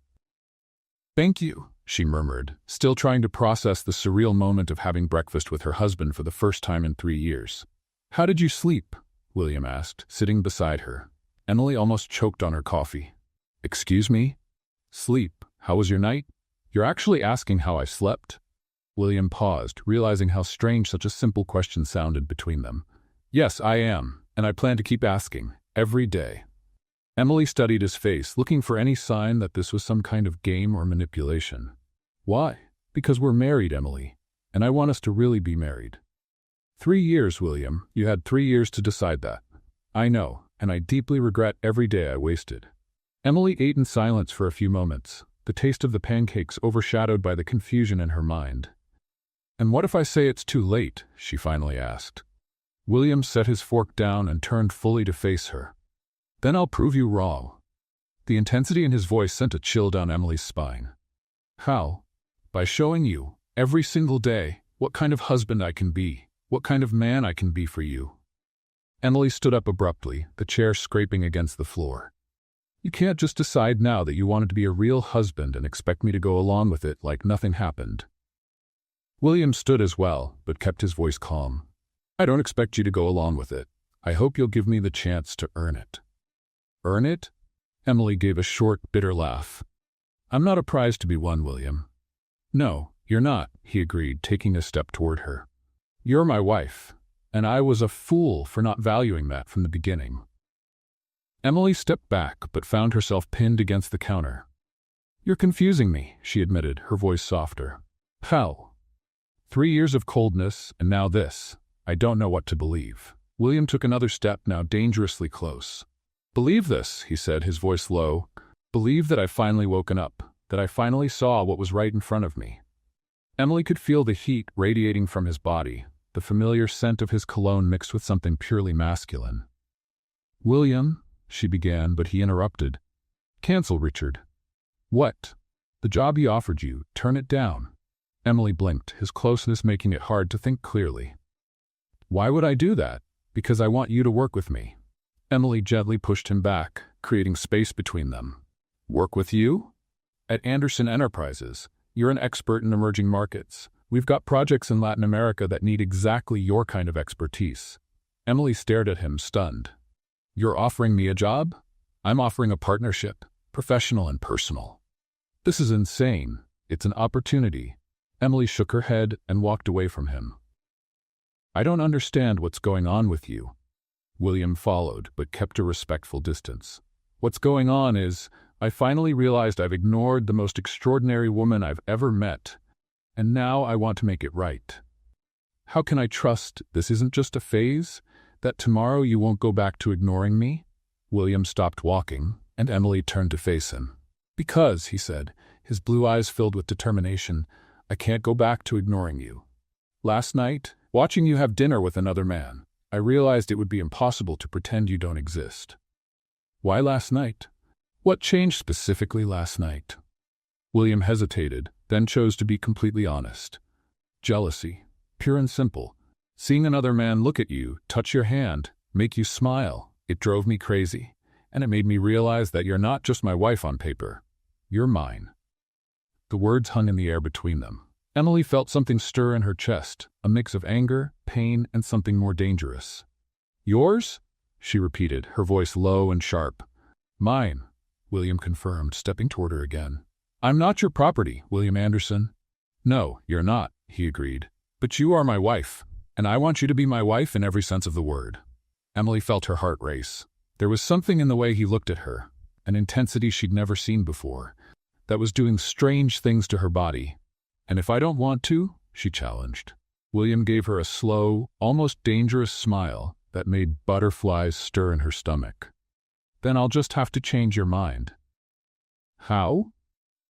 Thank you, she murmured, still trying to process the surreal moment of having breakfast with her husband for the first time in 3 years. How did you sleep? William asked, sitting beside her. Emily almost choked on her coffee. Excuse me? Sleep. How was your night? You're actually asking how I slept? William paused, realizing how strange such a simple question sounded between them. Yes, I am, and I plan to keep asking, every day. Emily studied his face, looking for any sign that this was some kind of game or manipulation. Why? Because we're married, Emily, and I want us to really be married. 3 years, William. You had 3 years to decide that. I know, and I deeply regret every day I wasted. Emily ate in silence for a few moments, the taste of the pancakes overshadowed by the confusion in her mind. And what if I say it's too late? She finally asked. William set his fork down and turned fully to face her. Then I'll prove you wrong. The intensity in his voice sent a chill down Emily's spine. How? By showing you, every single day, what kind of husband I can be, what kind of man I can be for you. Emily stood up abruptly, the chair scraping against the floor. You can't just decide now that you wanted to be a real husband and expect me to go along with it like nothing happened. William stood as well, but kept his voice calm. I don't expect you to go along with it. I hope you'll give me the chance to earn it. Earn it? Emily gave a short, bitter laugh. I'm not a prize to be won, William. No, you're not, he agreed, taking a step toward her. You're my wife, And I was a fool for not valuing that from the beginning. Emily stepped back, but found herself pinned against the counter. "You're confusing me," she admitted, her voice softer. "How? 3 years of coldness, and now this. I don't know what to believe." William took another step, now dangerously close. "Believe this," he said, his voice low. "Believe that I've finally woken up, that I finally saw what was right in front of me." Emily could feel the heat radiating from his body, the familiar scent of his cologne mixed with something purely masculine. "William," she began, but he interrupted. "Cancel, Richard." "What?" "The job he offered you. Turn it down." Emily blinked, his closeness making it hard to think clearly. "Why would I do that?" "Because I want you to work with me." Emily gently pushed him back, creating space between them. "Work with you?" "At Anderson Enterprises. You're an expert in emerging markets. We've got projects in Latin America that need exactly your kind of expertise." Emily stared at him, stunned. "You're offering me a job?" "I'm offering a partnership, professional and personal." "This is insane. It's an opportunity." Emily shook her head and walked away from him. "I don't understand what's going on with you." William followed, but kept a respectful distance. "What's going on is, I finally realized I've ignored the most extraordinary woman I've ever met, and now I want to make it right. How can I trust this isn't just a phase? That tomorrow you won't go back to ignoring me?" William stopped walking, and Emily turned to face him. "Because," he said, his blue eyes filled with determination, "I can't go back to ignoring you. Last night, watching you have dinner with another man, I realized it would be impossible to pretend you don't exist." "Why last night? What changed specifically last night?" William hesitated, then chose to be completely honest. "Jealousy, pure and simple. Seeing another man look at you, touch your hand, make you smile, it drove me crazy, and it made me realize that you're not just my wife on paper. You're mine." The words hung in the air between them. Emily felt something stir in her chest, a mix of anger, pain, and something more dangerous. "Yours?" she repeated, her voice low and sharp. "Mine," William confirmed, stepping toward her again. "I'm not your property, William Anderson." "No, you're not," he agreed. "But you are my wife, and I want you to be my wife in every sense of the word." Emily felt her heart race. There was something in the way he looked at her, an intensity she'd never seen before, that was doing strange things to her body. "And if I don't want to?" she challenged. William gave her a slow, almost dangerous smile that made butterflies stir in her stomach. "Then I'll just have to change your mind." "How?"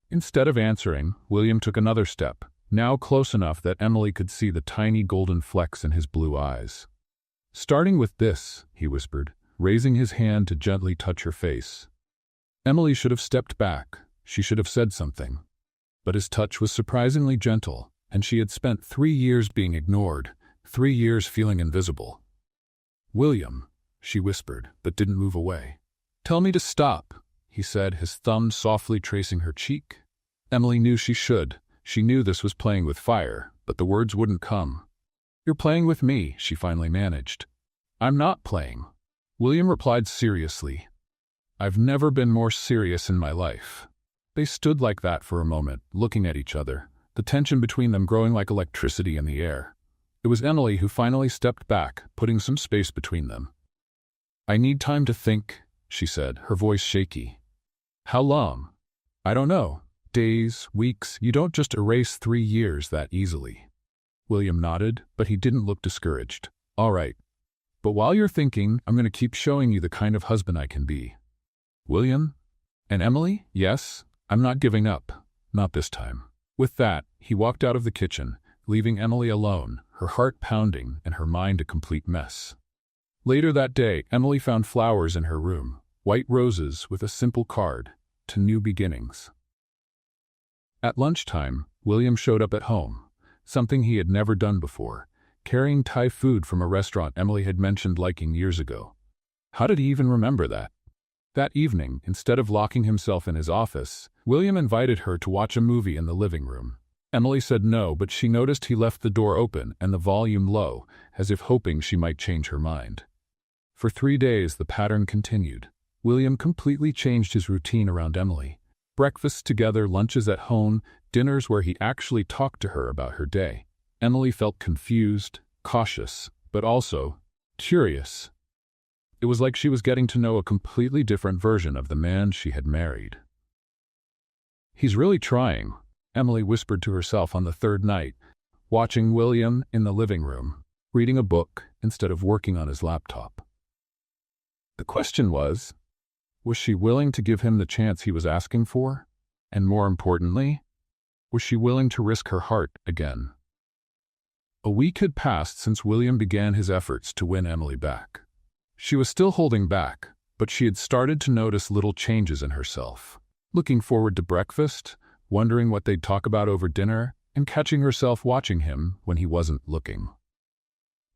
Instead of answering, William took another step, now close enough that Emily could see the tiny golden flecks in his blue eyes. "Starting with this," he whispered, raising his hand to gently touch her face. Emily should have stepped back. She should have said something. But his touch was surprisingly gentle, and she had spent 3 years being ignored, 3 years feeling invisible. "William," she whispered, but didn't move away. "Tell me to stop," he said, his thumb softly tracing her cheek. Emily knew she should. She knew this was playing with fire, but the words wouldn't come. "You're playing with me," she finally managed. "I'm not playing," William replied seriously. "I've never been more serious in my life." They stood like that for a moment, looking at each other, the tension between them growing like electricity in the air. It was Emily who finally stepped back, putting some space between them. "I need time to think," she said, her voice shaky. "How long?" "I don't know. Days, weeks. You don't just erase 3 years that easily." William nodded, but he didn't look discouraged. "All right. But while you're thinking, I'm going to keep showing you the kind of husband I can be." "William?" "And Emily? Yes, I'm not giving up. Not this time." With that, he walked out of the kitchen, leaving Emily alone, her heart pounding and her mind a complete mess. Later that day, Emily found flowers in her room, white roses with a simple card, "To New Beginnings." At lunchtime, William showed up at home, something he had never done before, carrying Thai food from a restaurant Emily had mentioned liking years ago. How did he even remember that? That evening, instead of locking himself in his office, William invited her to watch a movie in the living room. Emily said no, but she noticed he left the door open and the volume low, as if hoping she might change her mind. For 3 days, the pattern continued. William completely changed his routine around Emily. Breakfasts together, lunches at home, dinners where he actually talked to her about her day. Emily felt confused, cautious, but also curious. It was like she was getting to know a completely different version of the man she had married. "He's really trying," Emily whispered to herself on the third night, watching William in the living room, reading a book instead of working on his laptop. The question was she willing to give him the chance he was asking for? And more importantly, was she willing to risk her heart again? A week had passed since William began his efforts to win Emily back. She was still holding back, but she had started to notice little changes in herself. Looking forward to breakfast, wondering what they'd talk about over dinner, and catching herself watching him when he wasn't looking.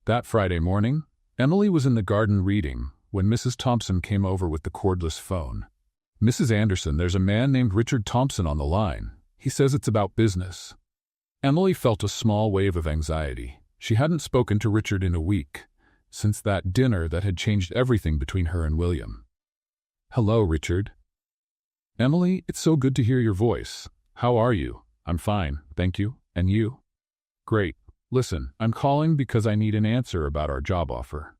That Friday morning, Emily was in the garden reading when Mrs. Thompson came over with the cordless phone. "Mrs. Anderson, there's a man named Richard Thompson on the line. He says it's about business." Emily felt a small wave of anxiety. She hadn't spoken to Richard in a week, since that dinner that had changed everything between her and William. "Hello, Richard." "Emily, it's so good to hear your voice. How are you?" "I'm fine, thank you. And you?" "Great. Listen, I'm calling because I need an answer about our job offer.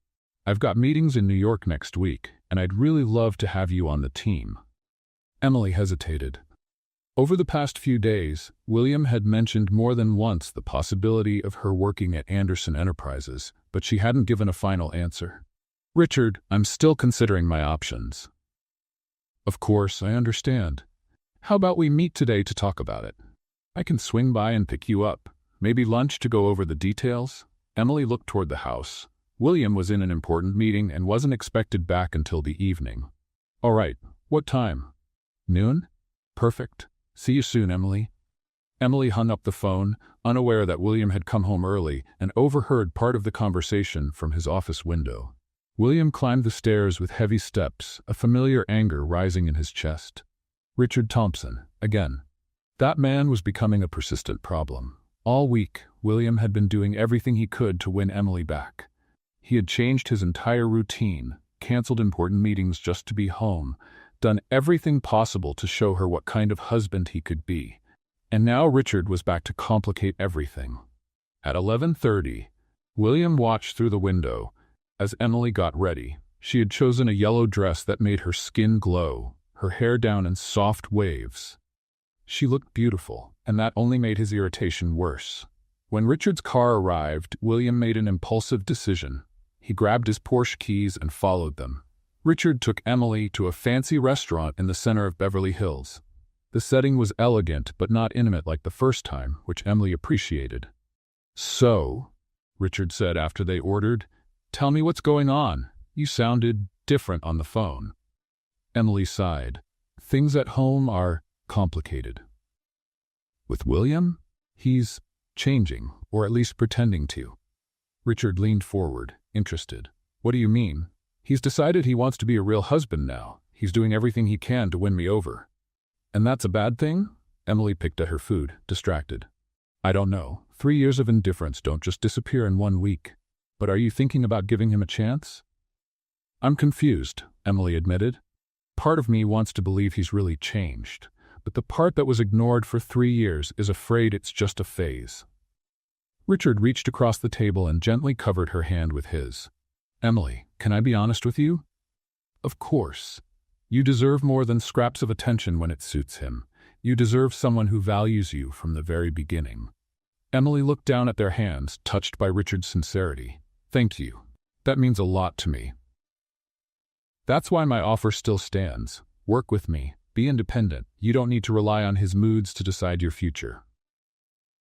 I've got meetings in New York next week, and I'd really love to have you on the team." Emily hesitated. Over the past few days, William had mentioned more than once the possibility of her working at Anderson Enterprises, but she hadn't given a final answer. "Richard, I'm still considering my options." "Of course, I understand. How about we meet today to talk about it? I can swing by and pick you up. Maybe lunch to go over the details?" Emily looked toward the house. William was in an important meeting and wasn't expected back until the evening. "All right, what time?" "Noon? Perfect. See you soon, Emily." Emily hung up the phone, unaware that William had come home early, and overheard part of the conversation from his office window. William climbed the stairs with heavy steps, a familiar anger rising in his chest. Richard Thompson, again. That man was becoming a persistent problem. All week, William had been doing everything he could to win Emily back. He had changed his entire routine, canceled important meetings just to be home, done everything possible to show her what kind of husband he could be. And now Richard was back to complicate everything. At 11:30, William watched through the window as Emily got ready. She had chosen a yellow dress that made her skin glow, her hair down in soft waves. She looked beautiful, and that only made his irritation worse. When Richard's car arrived, William made an impulsive decision. He grabbed his Porsche keys and followed them. Richard took Emily to a fancy restaurant in the center of Beverly Hills. The setting was elegant but not intimate like the first time, which Emily appreciated. "So," Richard said after they ordered, "tell me what's going on. You sounded different on the phone." Emily sighed. "Things at home are complicated. With William, he's changing, or at least pretending to." Richard leaned forward, interested. "What do you mean?" "He's decided he wants to be a real husband now. He's doing everything he can to win me over." "And that's a bad thing?" Emily picked at her food, distracted. "I don't know. 3 years of indifference don't just disappear in 1 week. But are you thinking about giving him a chance?" "I'm confused," Emily admitted. "Part of me wants to believe he's really changed, but the part that was ignored for 3 years is afraid it's just a phase." Richard reached across the table and gently covered her hand with his. "Emily, can I be honest with you?" "Of course. You deserve more than scraps of attention when it suits him. You deserve someone who values you from the very beginning." Emily looked down at their hands, touched by Richard's sincerity. "Thank you. That means a lot to me. That's why my offer still stands. Work with me. Be independent. You don't need to rely on his moods to decide your future."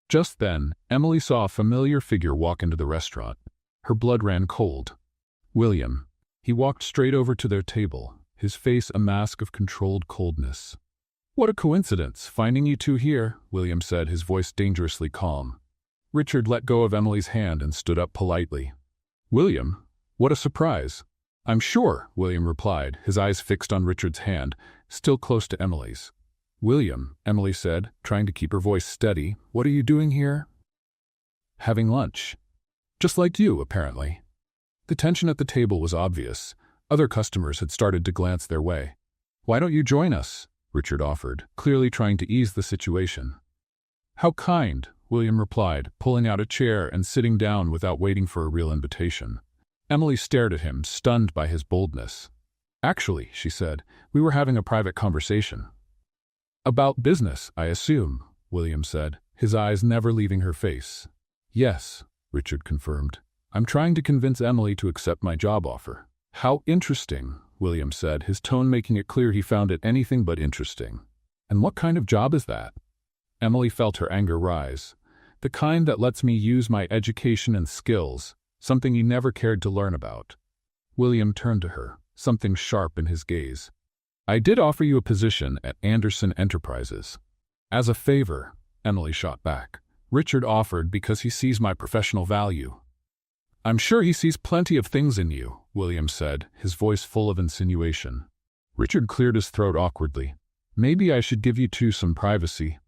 Just then, Emily saw a familiar figure walk into the restaurant. Her blood ran cold. William. He walked straight over to their table, his face a mask of controlled coldness. "What a coincidence, finding you two here," William said, his voice dangerously calm. Richard let go of Emily's hand and stood up politely. "William, what a surprise." "I'm sure," William replied, his eyes fixed on Richard's hand, still close to Emily's. "William," Emily said, trying to keep her voice steady, "what are you doing here?" "Having lunch. Just like you, apparently." The tension at the table was obvious. Other customers had started to glance their way. "Why don't you join us?" Richard offered, clearly trying to ease the situation. "How kind," William replied, pulling out a chair and sitting down without waiting for a real invitation. Emily stared at him, stunned by his boldness. Actually, she said, we were having a private conversation. About business, I assume, William said, his eyes never leaving her face. Yes, Richard confirmed. I'm trying to convince Emily to accept my job offer. How interesting, William said, his tone making it clear he found it anything but interesting. And what kind of job is that? Emily felt her anger rise. The kind that lets me use my education and skills, something you never cared to learn about. William turned to her, something sharp in his gaze. I did offer you a position at Anderson Enterprises. As a favor, Emily shot back. Richard offered because he sees my professional value. I'm sure he sees plenty of things in you, William said, his voice full of insinuation. Richard cleared his throat awkwardly. Maybe I should give you two some privacy.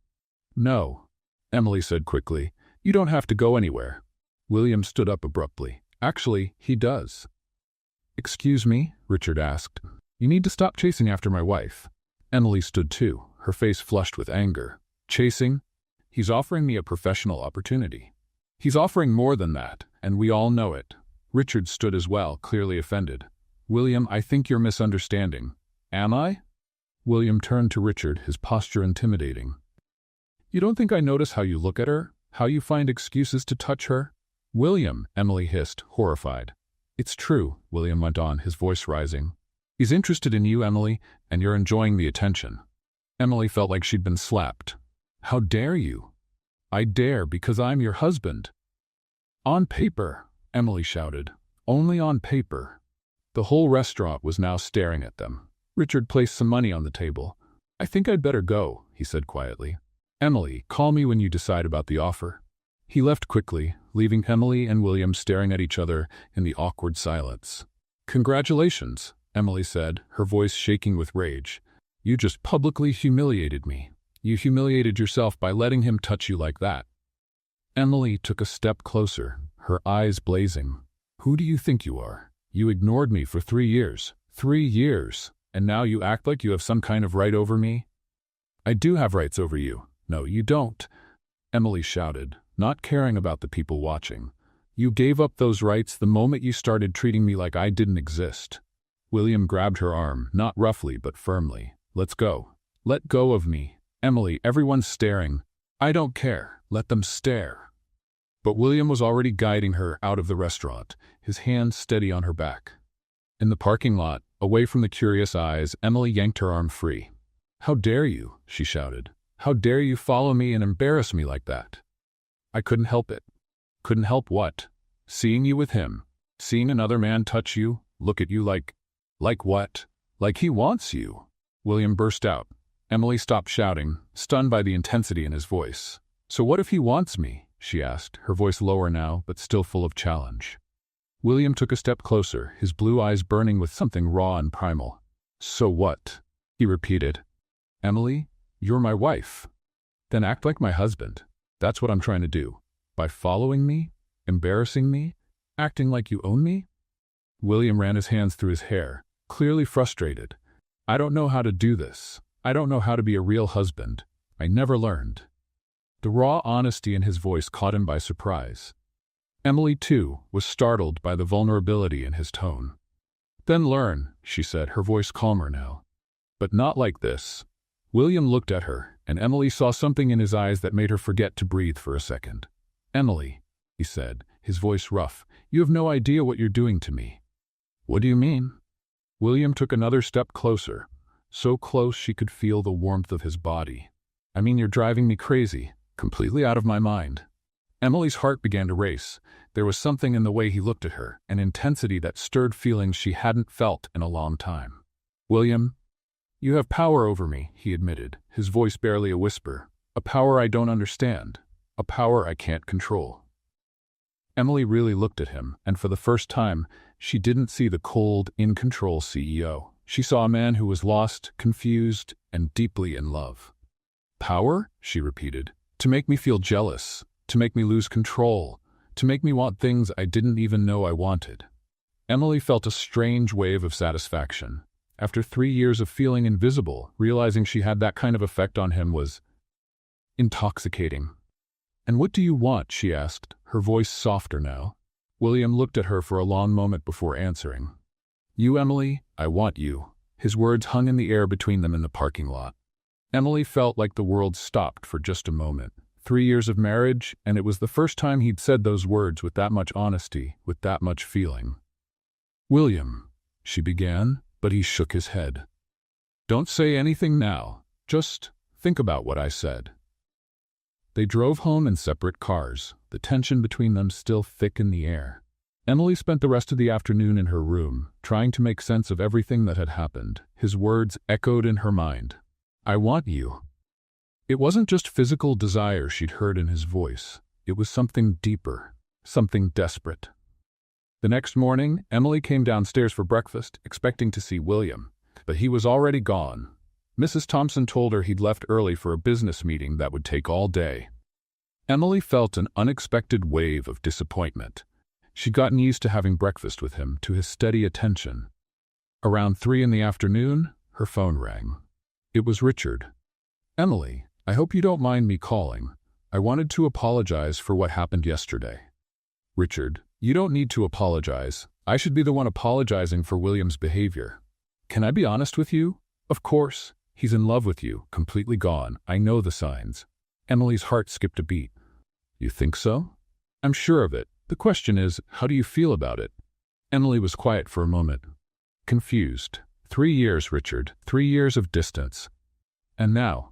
No, Emily said quickly. You don't have to go anywhere. William stood up abruptly. Actually, he does. Excuse me, Richard asked. You need to stop chasing after my wife. Emily stood too, her face flushed with anger. Chasing? He's offering me a professional opportunity. He's offering more than that, and we all know it. Richard stood as well, clearly offended. William, I think you're misunderstanding. Am I? William turned to Richard, his posture intimidating. You don't think I notice how you look at her? How you find excuses to touch her? William, Emily hissed, horrified. It's true, William went on, his voice rising. He's interested in you, Emily, and you're enjoying the attention. Emily felt like she'd been slapped. How dare you? I dare because I'm your husband. On paper, Emily shouted. Only on paper. The whole restaurant was now staring at them. Richard placed some money on the table. I think I'd better go, he said quietly. Emily, call me when you decide about the offer. He left quickly, leaving Emily and William staring at each other in the awkward silence. Congratulations, Emily said, her voice shaking with rage. You just publicly humiliated me. You humiliated yourself by letting him touch you like that. Emily took a step closer, her eyes blazing. Who do you think you are? You ignored me for 3 years. 3 years. And now you act like you have some kind of right over me? I do have rights over you. No, you don't. Emily shouted, not caring about the people watching. You gave up those rights the moment you started treating me like I didn't exist. William grabbed her arm, not roughly but firmly. Let's go. Let go of me. Emily, everyone's staring. I don't care. Let them stare. But William was already guiding her out of the restaurant, his hand steady on her back. In the parking lot, away from the curious eyes, Emily yanked her arm free. How dare you, she shouted. How dare you follow me and embarrass me like that? I couldn't help it. Couldn't help what? Seeing you with him. Seeing another man touch you, look at you like what? Like he wants you. William burst out. Emily stopped shouting, stunned by the intensity in his voice. So what if he wants me? She asked, her voice lower now, but still full of challenge. William took a step closer, his blue eyes burning with something raw and primal. So what? He repeated. Emily, you're my wife. Then act like my husband. That's what I'm trying to do. By following me, embarrassing me, acting like you own me? William ran his hands through his hair, clearly frustrated. I don't know how to do this. I don't know how to be a real husband. I never learned. The raw honesty in his voice caught him by surprise. Emily, too, was startled by the vulnerability in his tone. Then learn, she said, her voice calmer now. But not like this. William looked at her, and Emily saw something in his eyes that made her forget to breathe for a second. Emily, he said, his voice rough, you have no idea what you're doing to me. What do you mean? William took another step closer, so close she could feel the warmth of his body. I mean, you're driving me crazy, completely out of my mind. Emily's heart began to race. There was something in the way he looked at her, an intensity that stirred feelings she hadn't felt in a long time. William, you have power over me, he admitted, his voice barely a whisper. A power I don't understand. A power I can't control. Emily really looked at him, and for the first time, she didn't see the cold, in-control CEO. She saw a man who was lost, confused, and deeply in love. Power? She repeated. To make me feel jealous, to make me lose control, to make me want things I didn't even know I wanted. Emily felt a strange wave of satisfaction. After 3 years of feeling invisible, realizing she had that kind of effect on him was intoxicating. "And what do you want?" she asked, her voice softer now. William looked at her for a long moment before answering. "You, Emily, I want you." His words hung in the air between them in the parking lot. Emily felt like the world stopped for just a moment. 3 years of marriage, and it was the first time he'd said those words with that much honesty, with that much feeling. "William," she began, but he shook his head. "Don't say anything now. Just think about what I said." They drove home in separate cars, the tension between them still thick in the air. Emily spent the rest of the afternoon in her room, trying to make sense of everything that had happened. His words echoed in her mind. "I want you." It wasn't just physical desire she'd heard in his voice. It was something deeper, something desperate. The next morning, Emily came downstairs for breakfast, expecting to see William, but he was already gone. Mrs. Thompson told her he'd left early for a business meeting that would take all day. Emily felt an unexpected wave of disappointment. She'd gotten used to having breakfast with him, to his steady attention. Around 3 in the afternoon, her phone rang. It was Richard. "Emily, I hope you don't mind me calling. I wanted to apologize for what happened yesterday." "Richard, you don't need to apologize. I should be the one apologizing for William's behavior. Can I be honest with you? Of course. He's in love with you, completely gone. I know the signs." Emily's heart skipped a beat. "You think so?" "I'm sure of it. The question is, how do you feel about it?" Emily was quiet for a moment. Confused. 3 years, Richard. 3 years of distance. And now,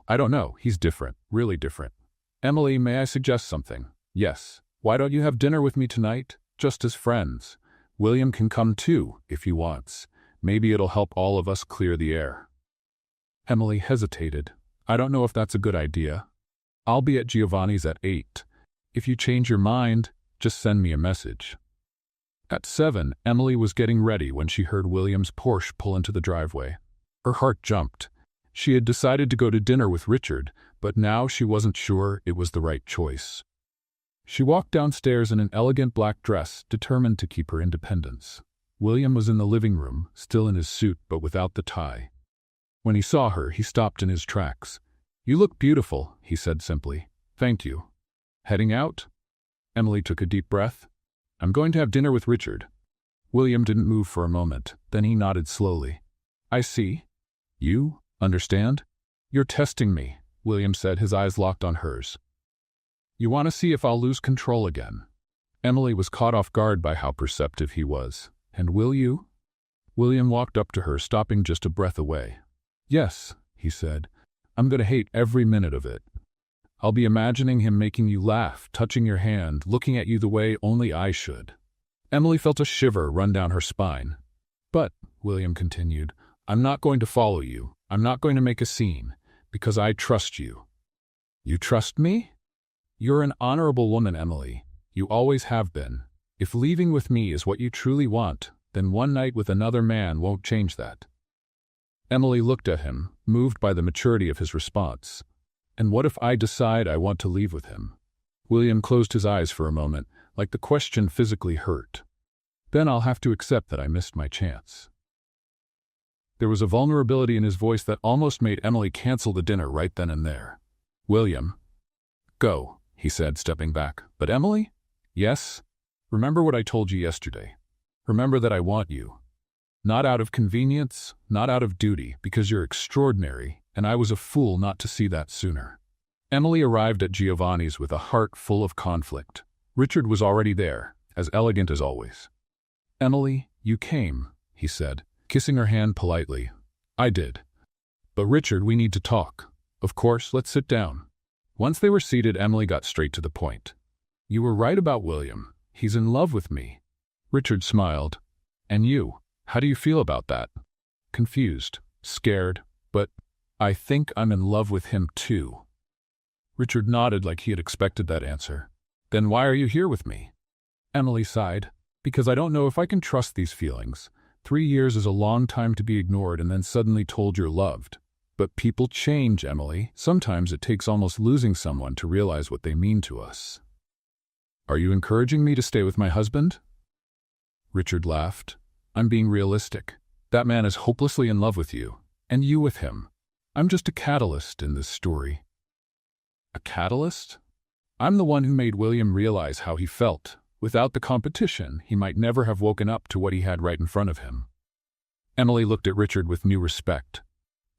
I don't know. He's different. Really different. "Emily, may I suggest something?" "Yes. Why don't you have dinner with me tonight? Just as friends. William can come too, if he wants. Maybe it'll help all of us clear the air." Emily hesitated. "I don't know if that's a good idea. I'll be at Giovanni's at 8. If you change your mind, just send me a message." At 7, Emily was getting ready when she heard William's Porsche pull into the driveway. Her heart jumped. She had decided to go to dinner with Richard, but now she wasn't sure it was the right choice. She walked downstairs in an elegant black dress, determined to keep her independence. William was in the living room, still in his suit but without the tie. When he saw her, he stopped in his tracks. "You look beautiful," he said simply. "Thank you." "Heading out?" Emily took a deep breath. "I'm going to have dinner with Richard." William didn't move for a moment, then he nodded slowly. "I see. You understand?" "You're testing me," William said, his eyes locked on hers. "You want to see if I'll lose control again." Emily was caught off guard by how perceptive he was. "And will you?" William walked up to her, stopping just a breath away. "Yes," he said. "I'm going to hate every minute of it. I'll be imagining him making you laugh, touching your hand, looking at you the way only I should." Emily felt a shiver run down her spine. "But," William continued, "I'm not going to follow you. I'm not going to make a scene, because I trust you." "You trust me?" "You're an honorable woman, Emily. You always have been. If leaving with me is what you truly want, then one night with another man won't change that." Emily looked at him, moved by the maturity of his response. "And what if I decide I want to leave with him?" William closed his eyes for a moment, like the question physically hurt. "Then I'll have to accept that I missed my chance." There was a vulnerability in his voice that almost made Emily cancel the dinner right then and there. "William." "Go," he said, stepping back. "But Emily?" "Yes? Remember what I told you yesterday. Remember that I want you. Not out of convenience, not out of duty, because you're extraordinary, and I was a fool not to see that sooner." Emily arrived at Giovanni's with a heart full of conflict. Richard was already there, as elegant as always. "Emily, you came," he said, kissing her hand politely. "I did. But Richard, we need to talk." "Of course, let's sit down." Once they were seated, Emily got straight to the point. "You were right about William. He's in love with me." Richard smiled. "And you? How do you feel about that?" "Confused, scared, but I think I'm in love with him too." Richard nodded like he had expected that answer. "Then why are you here with me?" Emily sighed. "Because I don't know if I can trust these feelings. 3 years is a long time to be ignored and then suddenly told you're loved. But people change, Emily. Sometimes it takes almost losing someone to realize what they mean to us." "Are you encouraging me to stay with my husband?" Richard laughed. "I'm being realistic. That man is hopelessly in love with you, and you with him. I'm just a catalyst in this story." "A catalyst?" I'm the one who made William realize how he felt. Without the competition, he might never have woken up to what he had right in front of him. Emily looked at Richard with new respect.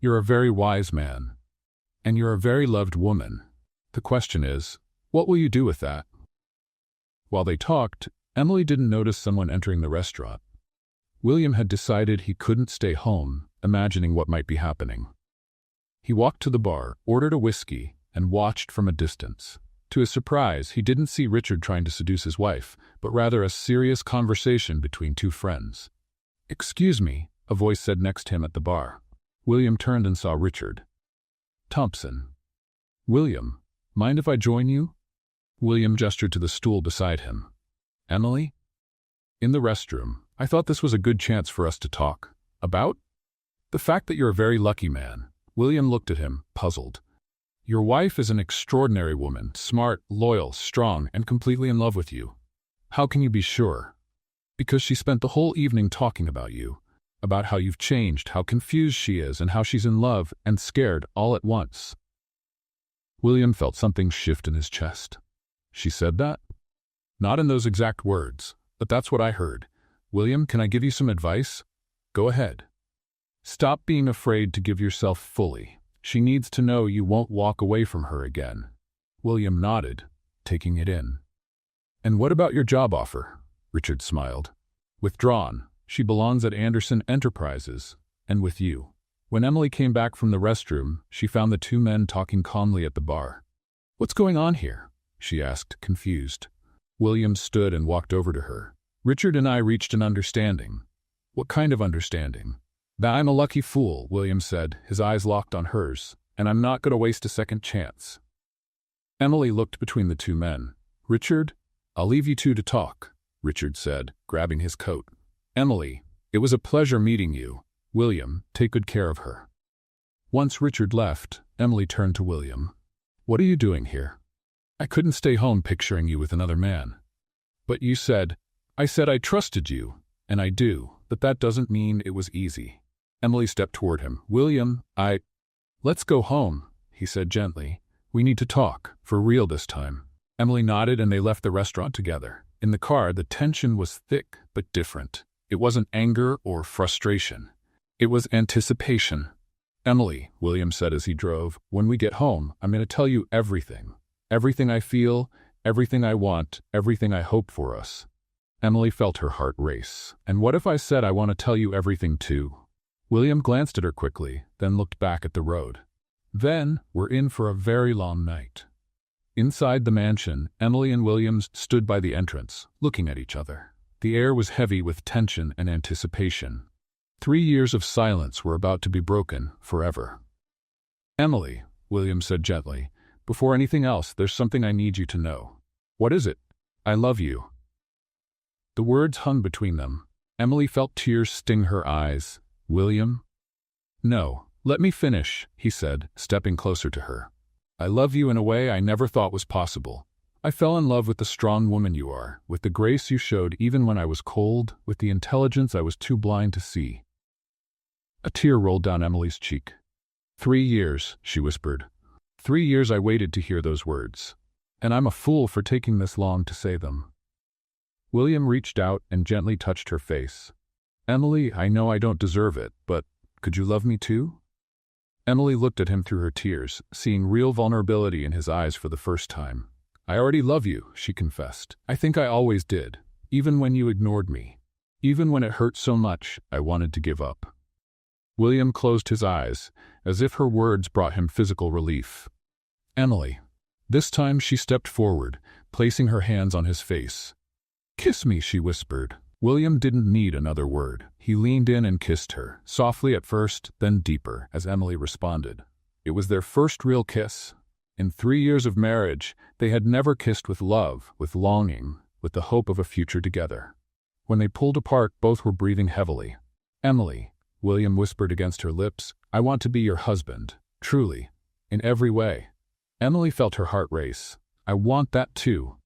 You're a very wise man. And you're a very loved woman. The question is, what will you do with that? While they talked, Emily didn't notice someone entering the restaurant. William had decided he couldn't stay home, imagining what might be happening. He walked to the bar, ordered a whiskey, and watched from a distance. To his surprise, he didn't see Richard trying to seduce his wife, but rather a serious conversation between two friends. "Excuse me," a voice said next to him at the bar. William turned and saw Richard. "Thompson." "William, mind if I join you?" William gestured to the stool beside him. "Emily?" "In the restroom. I thought this was a good chance for us to talk." "About?" "The fact that you're a very lucky man." William looked at him, puzzled. "Your wife is an extraordinary woman, smart, loyal, strong, and completely in love with you." "How can you be sure?" "Because she spent the whole evening talking about you, about how you've changed, how confused she is, and how she's in love and scared all at once." William felt something shift in his chest. "She said that?" "Not in those exact words, but that's what I heard." "William, can I give you some advice?" "Go ahead." "Stop being afraid to give yourself fully. She needs to know you won't walk away from her again." William nodded, taking it in. "And what about your job offer?" Richard smiled. "Withdrawn. She belongs at Anderson Enterprises, and with you." When Emily came back from the restroom, she found the two men talking calmly at the bar. "What's going on here?" she asked, confused. William stood and walked over to her. "Richard and I reached an understanding." "What kind of understanding?" "That I'm a lucky fool," William said, his eyes locked on hers, "and I'm not going to waste a second chance." Emily looked between the two men. "Richard, I'll leave you two to talk," Richard said, grabbing his coat. "Emily, it was a pleasure meeting you. William, take good care of her." Once Richard left, Emily turned to William. "What are you doing here?" "I couldn't stay home picturing you with another man." "But you said—" "I said I trusted you, and I do, but that doesn't mean it was easy." Emily stepped toward him. "William, Let's go home," he said gently. "We need to talk, for real this time." Emily nodded and they left the restaurant together. In the car, the tension was thick but different. It wasn't anger or frustration. It was anticipation. "Emily," William said as he drove, "when we get home, I'm going to tell you everything. Everything I feel, everything I want, everything I hope for us." Emily felt her heart race. "And what if I said I want to tell you everything too?" William glanced at her quickly, then looked back at the road. "Then, we're in for a very long night." Inside the mansion, Emily and William stood by the entrance, looking at each other. The air was heavy with tension and anticipation. 3 years of silence were about to be broken forever. "Emily," William said gently, "before anything else, there's something I need you to know." "What is it?" "I love you." The words hung between them. Emily felt tears sting her eyes. "William?" "No, let me finish," he said, stepping closer to her. "I love you in a way I never thought was possible. I fell in love with the strong woman you are, with the grace you showed even when I was cold, with the intelligence I was too blind to see." A tear rolled down Emily's cheek. 3 years, she whispered. 3 years I waited to hear those words. And I'm a fool for taking this long to say them. William reached out and gently touched her face. "Emily, I know I don't deserve it, but could you love me too?" Emily looked at him through her tears, seeing real vulnerability in his eyes for the first time. "I already love you," she confessed. "I think I always did, even when you ignored me. Even when it hurt so much, I wanted to give up." William closed his eyes, as if her words brought him physical relief. "Emily." This time she stepped forward, placing her hands on his face. "Kiss me," she whispered. William didn't need another word. He leaned in and kissed her, softly at first, then deeper, as Emily responded. It was their first real kiss. In 3 years of marriage, they had never kissed with love, with longing, with the hope of a future together. When they pulled apart, both were breathing heavily. "Emily," William whispered against her lips, "I want to be your husband, truly, in every way." Emily felt her heart race. "I want that too."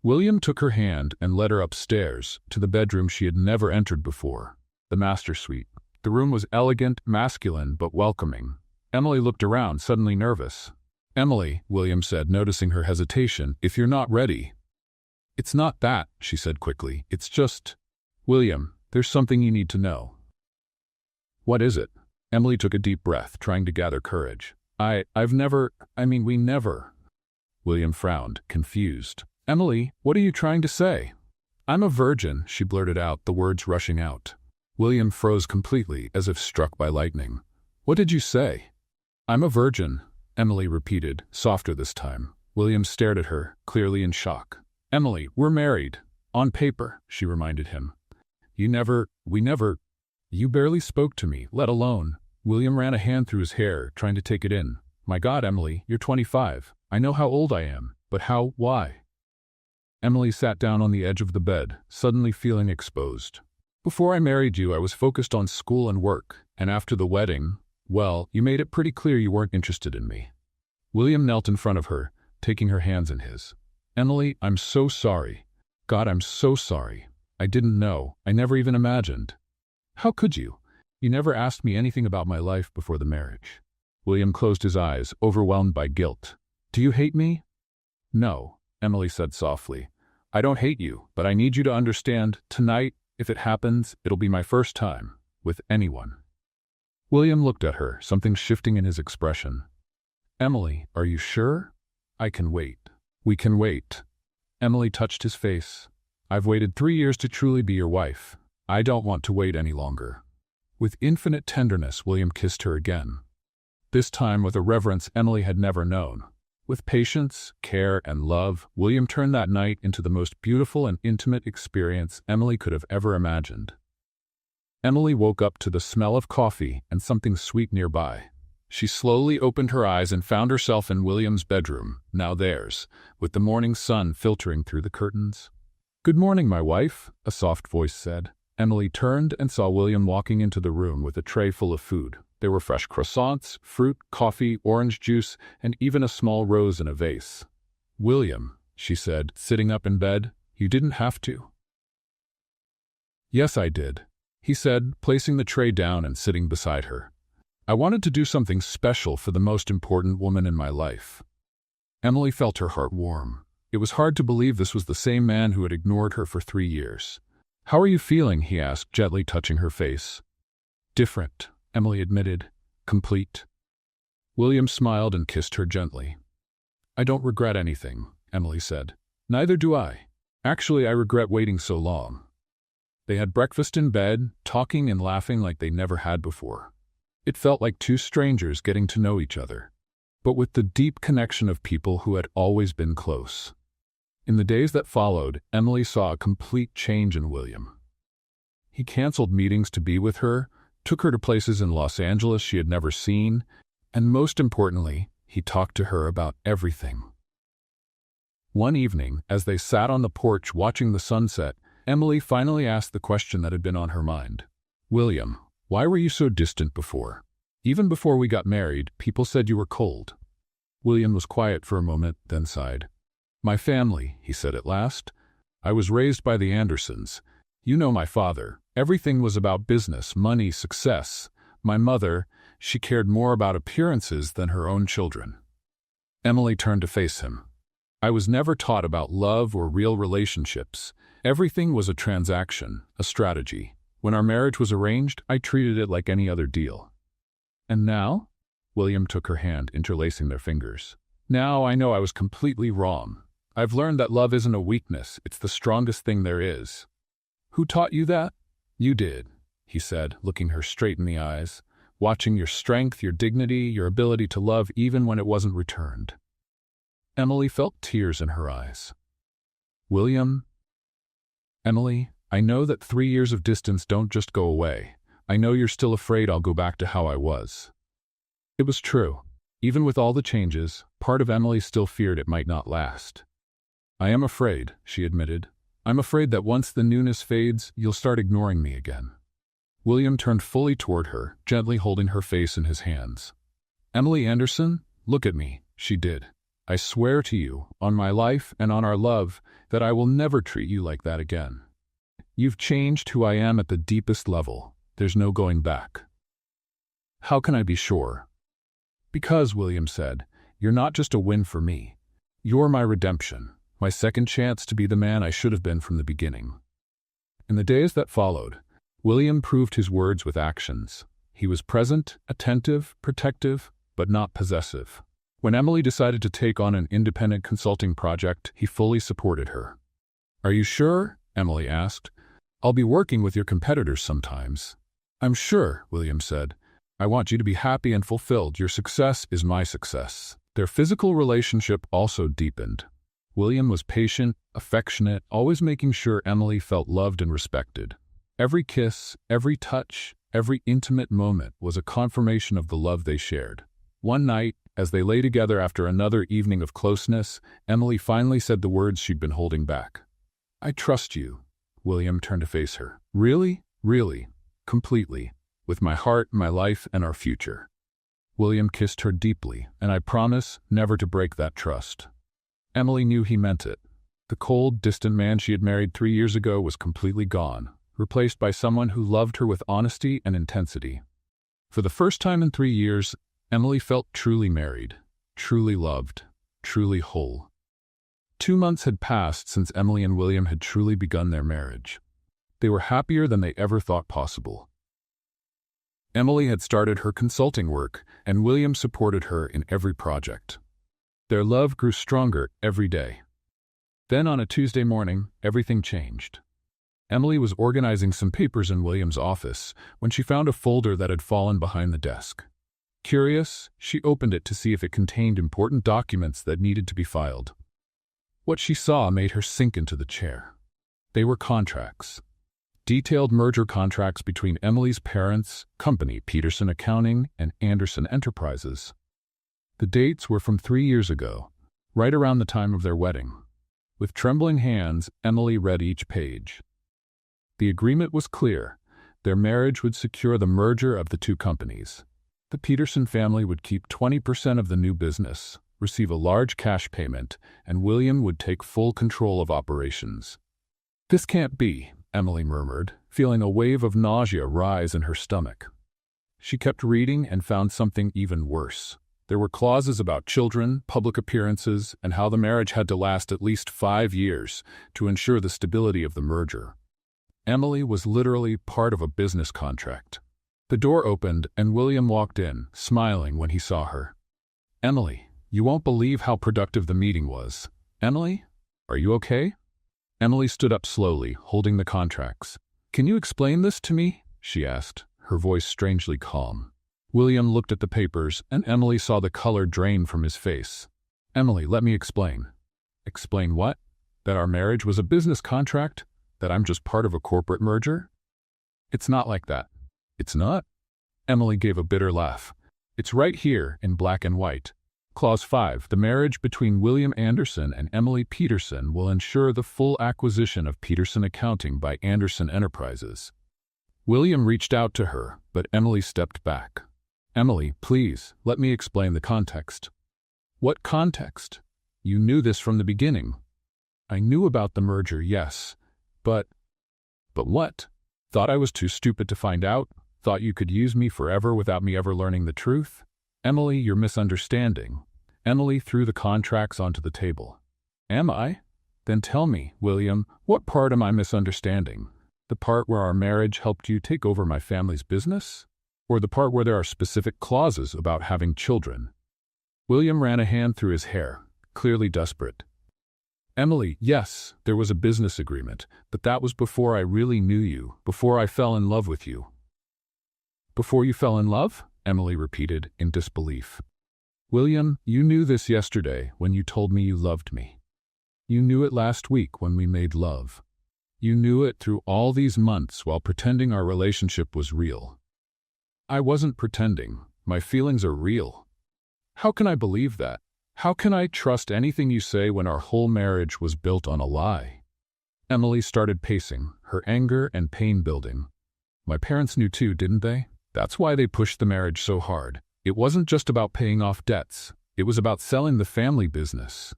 William took her hand and led her upstairs, to the bedroom she had never entered before, the master suite. The room was elegant, masculine, but welcoming. Emily looked around, suddenly nervous. Emily, William said, noticing her hesitation, if you're not ready. It's not that, she said quickly. It's just, William, there's something you need to know. What is it? Emily took a deep breath, trying to gather courage. We never. William frowned, confused. Emily, what are you trying to say? I'm a virgin, she blurted out, the words rushing out. William froze completely, as if struck by lightning. What did you say? I'm a virgin, Emily repeated, softer this time. William stared at her, clearly in shock. Emily, we're married. On paper, she reminded him. You barely spoke to me, let alone. William ran a hand through his hair, trying to take it in. My God, Emily, you're 25. I know how old I am, but why? Emily sat down on the edge of the bed, suddenly feeling exposed. Before I married you, I was focused on school and work, and after the wedding, well, you made it pretty clear you weren't interested in me. William knelt in front of her, taking her hands in his. Emily, I'm so sorry. God, I'm so sorry. I didn't know. I never even imagined. How could you? You never asked me anything about my life before the marriage. William closed his eyes, overwhelmed by guilt. Do you hate me? No, Emily said softly. I don't hate you, but I need you to understand, tonight, if it happens, it'll be my first time, with anyone. William looked at her, something shifting in his expression. Emily, are you sure? I can wait. We can wait. Emily touched his face. I've waited 3 years to truly be your wife. I don't want to wait any longer. With infinite tenderness, William kissed her again. This time with a reverence Emily had never known. With patience, care, and love, William turned that night into the most beautiful and intimate experience Emily could have ever imagined. Emily woke up to the smell of coffee and something sweet nearby. She slowly opened her eyes and found herself in William's bedroom, now theirs, with the morning sun filtering through the curtains. Good morning, my wife, a soft voice said. Emily turned and saw William walking into the room with a tray full of food. There were fresh croissants, fruit, coffee, orange juice, and even a small rose in a vase. William, she said, sitting up in bed, you didn't have to. Yes, I did, he said, placing the tray down and sitting beside her. I wanted to do something special for the most important woman in my life. Emily felt her heart warm. It was hard to believe this was the same man who had ignored her for 3 years. How are you feeling? He asked, gently touching her face. Different, Emily admitted. Complete. William smiled and kissed her gently. I don't regret anything, Emily said. Neither do I. Actually, I regret waiting so long. They had breakfast in bed, talking and laughing like they never had before. It felt like two strangers getting to know each other, but with the deep connection of people who had always been close. In the days that followed, Emily saw a complete change in William. He canceled meetings to be with her, took her to places in Los Angeles she had never seen, and most importantly, he talked to her about everything. One evening, as they sat on the porch watching the sunset, Emily finally asked the question that had been on her mind. William, why were you so distant before? Even before we got married, people said you were cold. William was quiet for a moment, then sighed. My family, he said at last. I was raised by the Andersons. You know my father. Everything was about business, money, success. My mother, she cared more about appearances than her own children. Emily turned to face him. I was never taught about love or real relationships. Everything was a transaction, a strategy. When our marriage was arranged, I treated it like any other deal. And now? William took her hand, interlacing their fingers. Now I know I was completely wrong. I've learned that love isn't a weakness, it's the strongest thing there is. Who taught you that? You did, he said, looking her straight in the eyes, watching your strength, your dignity, your ability to love even when it wasn't returned. Emily felt tears in her eyes. William? Emily, I know that 3 years of distance don't just go away. I know you're still afraid I'll go back to how I was. It was true. Even with all the changes, part of Emily still feared it might not last. I am afraid, she admitted. I'm afraid that once the newness fades, you'll start ignoring me again. William turned fully toward her, gently holding her face in his hands. Emily Anderson, look at me, she did. I swear to you, on my life and on our love, that I will never treat you like that again. You've changed who I am at the deepest level. There's no going back. How can I be sure? Because, William said, You're not just a win for me. You're my redemption, my second chance to be the man I should have been from the beginning." In the days that followed, William proved his words with actions. He was present, attentive, protective, but not possessive. When Emily decided to take on an independent consulting project, he fully supported her. "Are you sure?" Emily asked. "I'll be working with your competitors sometimes." "I'm sure," William said. "I want you to be happy and fulfilled. Your success is my success." Their physical relationship also deepened. William was patient, affectionate, always making sure Emily felt loved and respected. Every kiss, every touch, every intimate moment was a confirmation of the love they shared. One night, as they lay together after another evening of closeness, Emily finally said the words she'd been holding back. "I trust you." William turned to face her. "Really? Really? Completely. With my heart, my life, and our future." William kissed her deeply, and I promise never to break that trust. Emily knew he meant it. The cold, distant man she had married 3 years ago was completely gone, replaced by someone who loved her with honesty and intensity. For the first time in 3 years, Emily felt truly married, truly loved, truly whole. 2 months had passed since Emily and William had truly begun their marriage. They were happier than they ever thought possible. Emily had started her consulting work, and William supported her in every project. Their love grew stronger every day. Then on a Tuesday morning, everything changed. Emily was organizing some papers in William's office when she found a folder that had fallen behind the desk. Curious, she opened it to see if it contained important documents that needed to be filed. What she saw made her sink into the chair. They were contracts. Detailed merger contracts between Emily's parents' company, Peterson Accounting, and Anderson Enterprises. The dates were from 3 years ago, right around the time of their wedding. With trembling hands, Emily read each page. The agreement was clear. Their marriage would secure the merger of the two companies. The Peterson family would keep 20% of the new business, receive a large cash payment, and William would take full control of operations. "This can't be," Emily murmured, feeling a wave of nausea rise in her stomach. She kept reading and found something even worse. There were clauses about children, public appearances, and how the marriage had to last at least 5 years to ensure the stability of the merger. Emily was literally part of a business contract. The door opened and William walked in, smiling when he saw her. "Emily, you won't believe how productive the meeting was. Emily, are you okay?" Emily stood up slowly, holding the contracts. "Can you explain this to me?" she asked, her voice strangely calm. William looked at the papers, and Emily saw the color drain from his face. "Emily, let me explain." "Explain what? That our marriage was a business contract? That I'm just part of a corporate merger?" "It's not like that." "It's not?" Emily gave a bitter laugh. "It's right here in black and white. Clause 5, the marriage between William Anderson and Emily Peterson will ensure the full acquisition of Peterson Accounting by Anderson Enterprises." William reached out to her, but Emily stepped back. "Emily, please, let me explain the context." "What context? You knew this from the beginning." "I knew about the merger, yes. But what? Thought I was too stupid to find out? Thought you could use me forever without me ever learning the truth? Emily, you're misunderstanding." Emily threw the contracts onto the table. "Am I? Then tell me, William, what part am I misunderstanding? The part where our marriage helped you take over my family's business? Or the part where there are specific clauses about having children?" William ran a hand through his hair, clearly desperate. "Emily, yes, there was a business agreement, but that was before I really knew you, before I fell in love with you." "Before you fell in love?" Emily repeated, in disbelief. "William, you knew this yesterday when you told me you loved me. You knew it last week when we made love. You knew it through all these months while pretending our relationship was real." "I wasn't pretending. My feelings are real." "How can I believe that? How can I trust anything you say when our whole marriage was built on a lie?" Emily started pacing, her anger and pain building. "My parents knew too, didn't they? That's why they pushed the marriage so hard. It wasn't just about paying off debts. It was about selling the family business."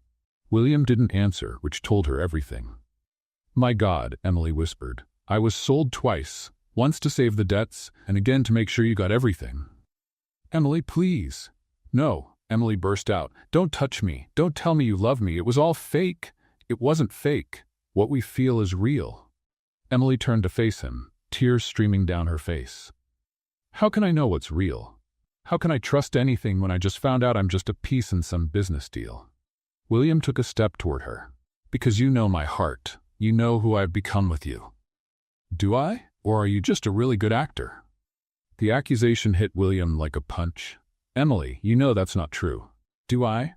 William didn't answer, which told her everything. "My God," Emily whispered. "I was sold twice, once to save the debts, and again to make sure you got everything." "Emily, please." "No, Emily burst out. "Don't touch me. Don't tell me you love me. It was all fake." "It wasn't fake. What we feel is real." Emily turned to face him, tears streaming down her face. "How can I know what's real? How can I trust anything when I just found out I'm just a piece in some business deal?" William took a step toward her. "Because you know my heart. You know who I've become with you." "Do I? Or are you just a really good actor?" The accusation hit William like a punch. "Emily, you know that's not true." "Do I?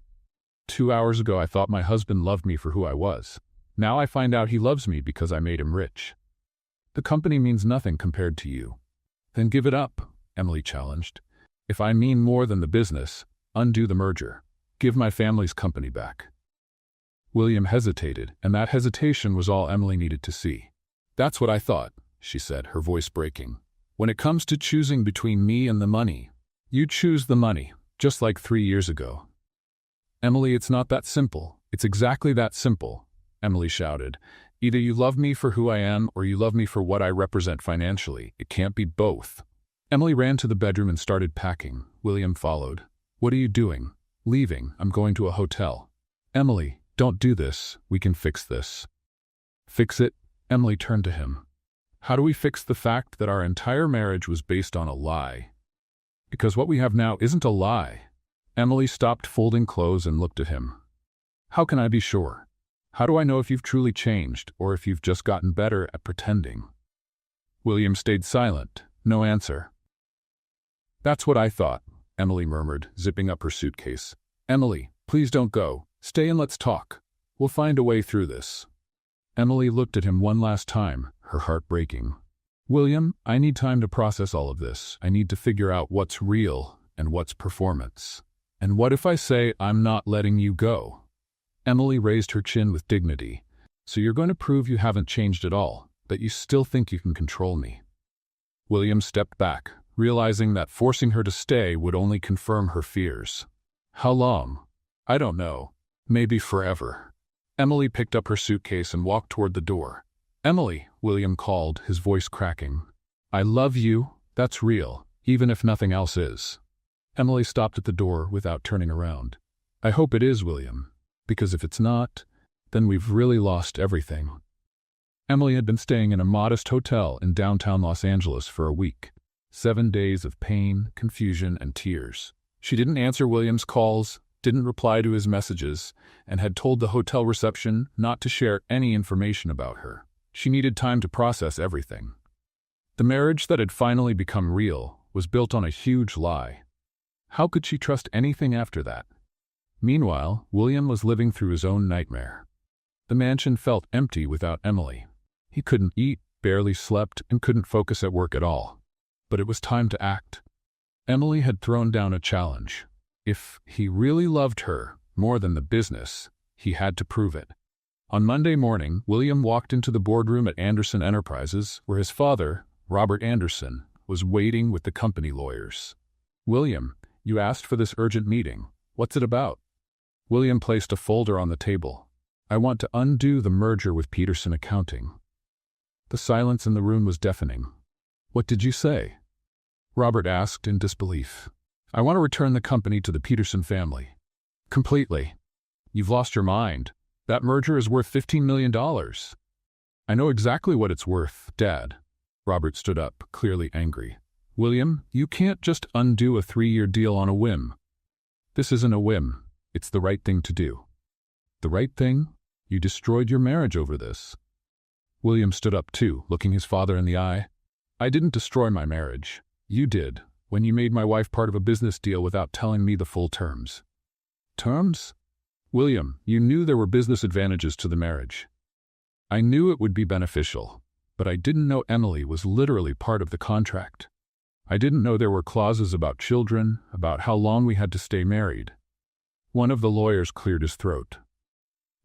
2 hours ago I thought my husband loved me for who I was. Now I find out he loves me because I made him rich. The company means nothing compared to you." "Then give it up," Emily challenged. "If I mean more than the business, undo the merger. Give my family's company back." William hesitated, and that hesitation was all Emily needed to see. "That's what I thought," she said, her voice breaking. "When it comes to choosing between me and the money, you choose the money, just like 3 years ago." "Emily, it's not that simple. It's exactly that simple," Emily shouted. "Either you love me for who I am or you love me for what I represent financially. It can't be both." Emily ran to the bedroom and started packing. William followed. "What are you doing?" "Leaving. I'm going to a hotel." "Emily, don't do this. We can fix this." "Fix it?" Emily turned to him. "How do we fix the fact that our entire marriage was based on a lie? Because what we have now isn't a lie." Emily stopped folding clothes and looked at him. "How can I be sure? How do I know if you've truly changed or if you've just gotten better at pretending?" William stayed silent. No answer. "That's what I thought," Emily murmured, zipping up her suitcase. "Emily, please don't go. Stay and let's talk. We'll find a way through this." Emily looked at him one last time, her heart breaking. "William, I need time to process all of this. I need to figure out what's real and what's performance. And what if I say I'm not letting you go?" Emily raised her chin with dignity. "So you're going to prove you haven't changed at all, that you still think you can control me?" William stepped back, realizing that forcing her to stay would only confirm her fears. "How long?" "I don't know. Maybe forever." Emily picked up her suitcase and walked toward the door. "Emily," William called, his voice cracking. "I love you. That's real, even if nothing else is." Emily stopped at the door without turning around. "I hope it is, William, because if it's not, then we've really lost everything." Emily had been staying in a modest hotel in downtown Los Angeles for a week. 7 days of pain, confusion, and tears. She didn't answer William's calls, didn't reply to his messages, and had told the hotel reception not to share any information about her. She needed time to process everything. The marriage that had finally become real was built on a huge lie. How could she trust anything after that? Meanwhile, William was living through his own nightmare. The mansion felt empty without Emily. He couldn't eat, barely slept, and couldn't focus at work at all. But it was time to act. Emily had thrown down a challenge. If he really loved her more than the business, he had to prove it. On Monday morning, William walked into the boardroom at Anderson Enterprises, where his father, Robert Anderson, was waiting with the company lawyers. "William, you asked for this urgent meeting. What's it about?" William placed a folder on the table. "I want to undo the merger with Peterson Accounting." The silence in the room was deafening. "What did you say?" Robert asked in disbelief. "I want to return the company to the Peterson family." "Completely. You've lost your mind. That merger is worth $15 million. "I know exactly what it's worth, Dad." Robert stood up, clearly angry. "William, you can't just undo a 3-year deal on a whim." "This isn't a whim. It's the right thing to do." "The right thing? You destroyed your marriage over this." William stood up too, looking his father in the eye. "I didn't destroy my marriage. You did, when you made my wife part of a business deal without telling me the full terms." "Terms?" "William, you knew there were business advantages to the marriage. I knew it would be beneficial, but I didn't know Emily was literally part of the contract. I didn't know there were clauses about children, about how long we had to stay married." One of the lawyers cleared his throat.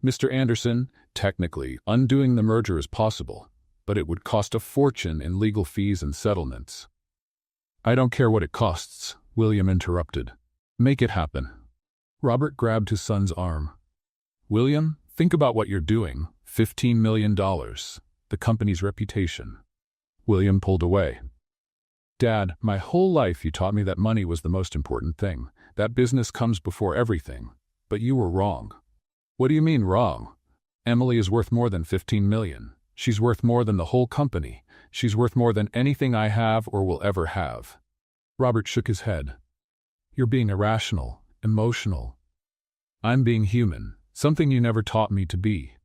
"Mr. Anderson, technically, undoing the merger is possible, but it would cost a fortune in legal fees and settlements." "I don't care what it costs," William interrupted. "Make it happen." Robert grabbed his son's arm. "William, think about what you're doing. $15 million. The company's reputation." William pulled away. "Dad, my whole life you taught me that money was the most important thing, That business comes before everything. But you were wrong." "What do you mean wrong? Emily is worth more than 15 million. She's worth more than the whole company. She's worth more than anything I have or will ever have." Robert shook his head. "You're being irrational, emotional. I'm being human, something you never taught me to be."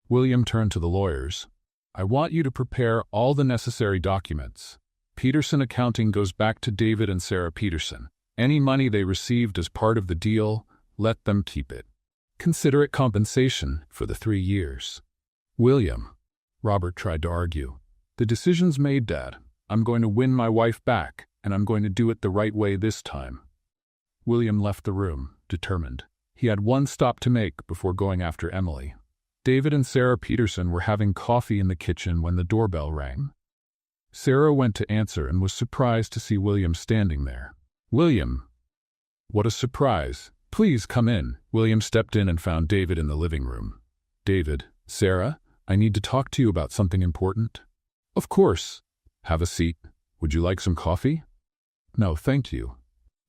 William turned to the lawyers. "I want you to prepare all the necessary documents. Peterson Accounting goes back to David and Sarah Peterson. Any money they received as part of the deal, let them keep it. Consider it compensation for the 3 years." "William," Robert tried to argue, "the decision's made, Dad. I'm going to win my wife back, and I'm going to do it the right way this time." William left the room, determined. He had one stop to make before going after Emily. David and Sarah Peterson were having coffee in the kitchen when the doorbell rang. Sarah went to answer and was surprised to see William standing there. "William." "What a surprise. Please come in." William stepped in and found David in the living room. "David, Sarah, I need to talk to you about something important." "Of course. Have a seat. Would you like some coffee?" "No, thank you."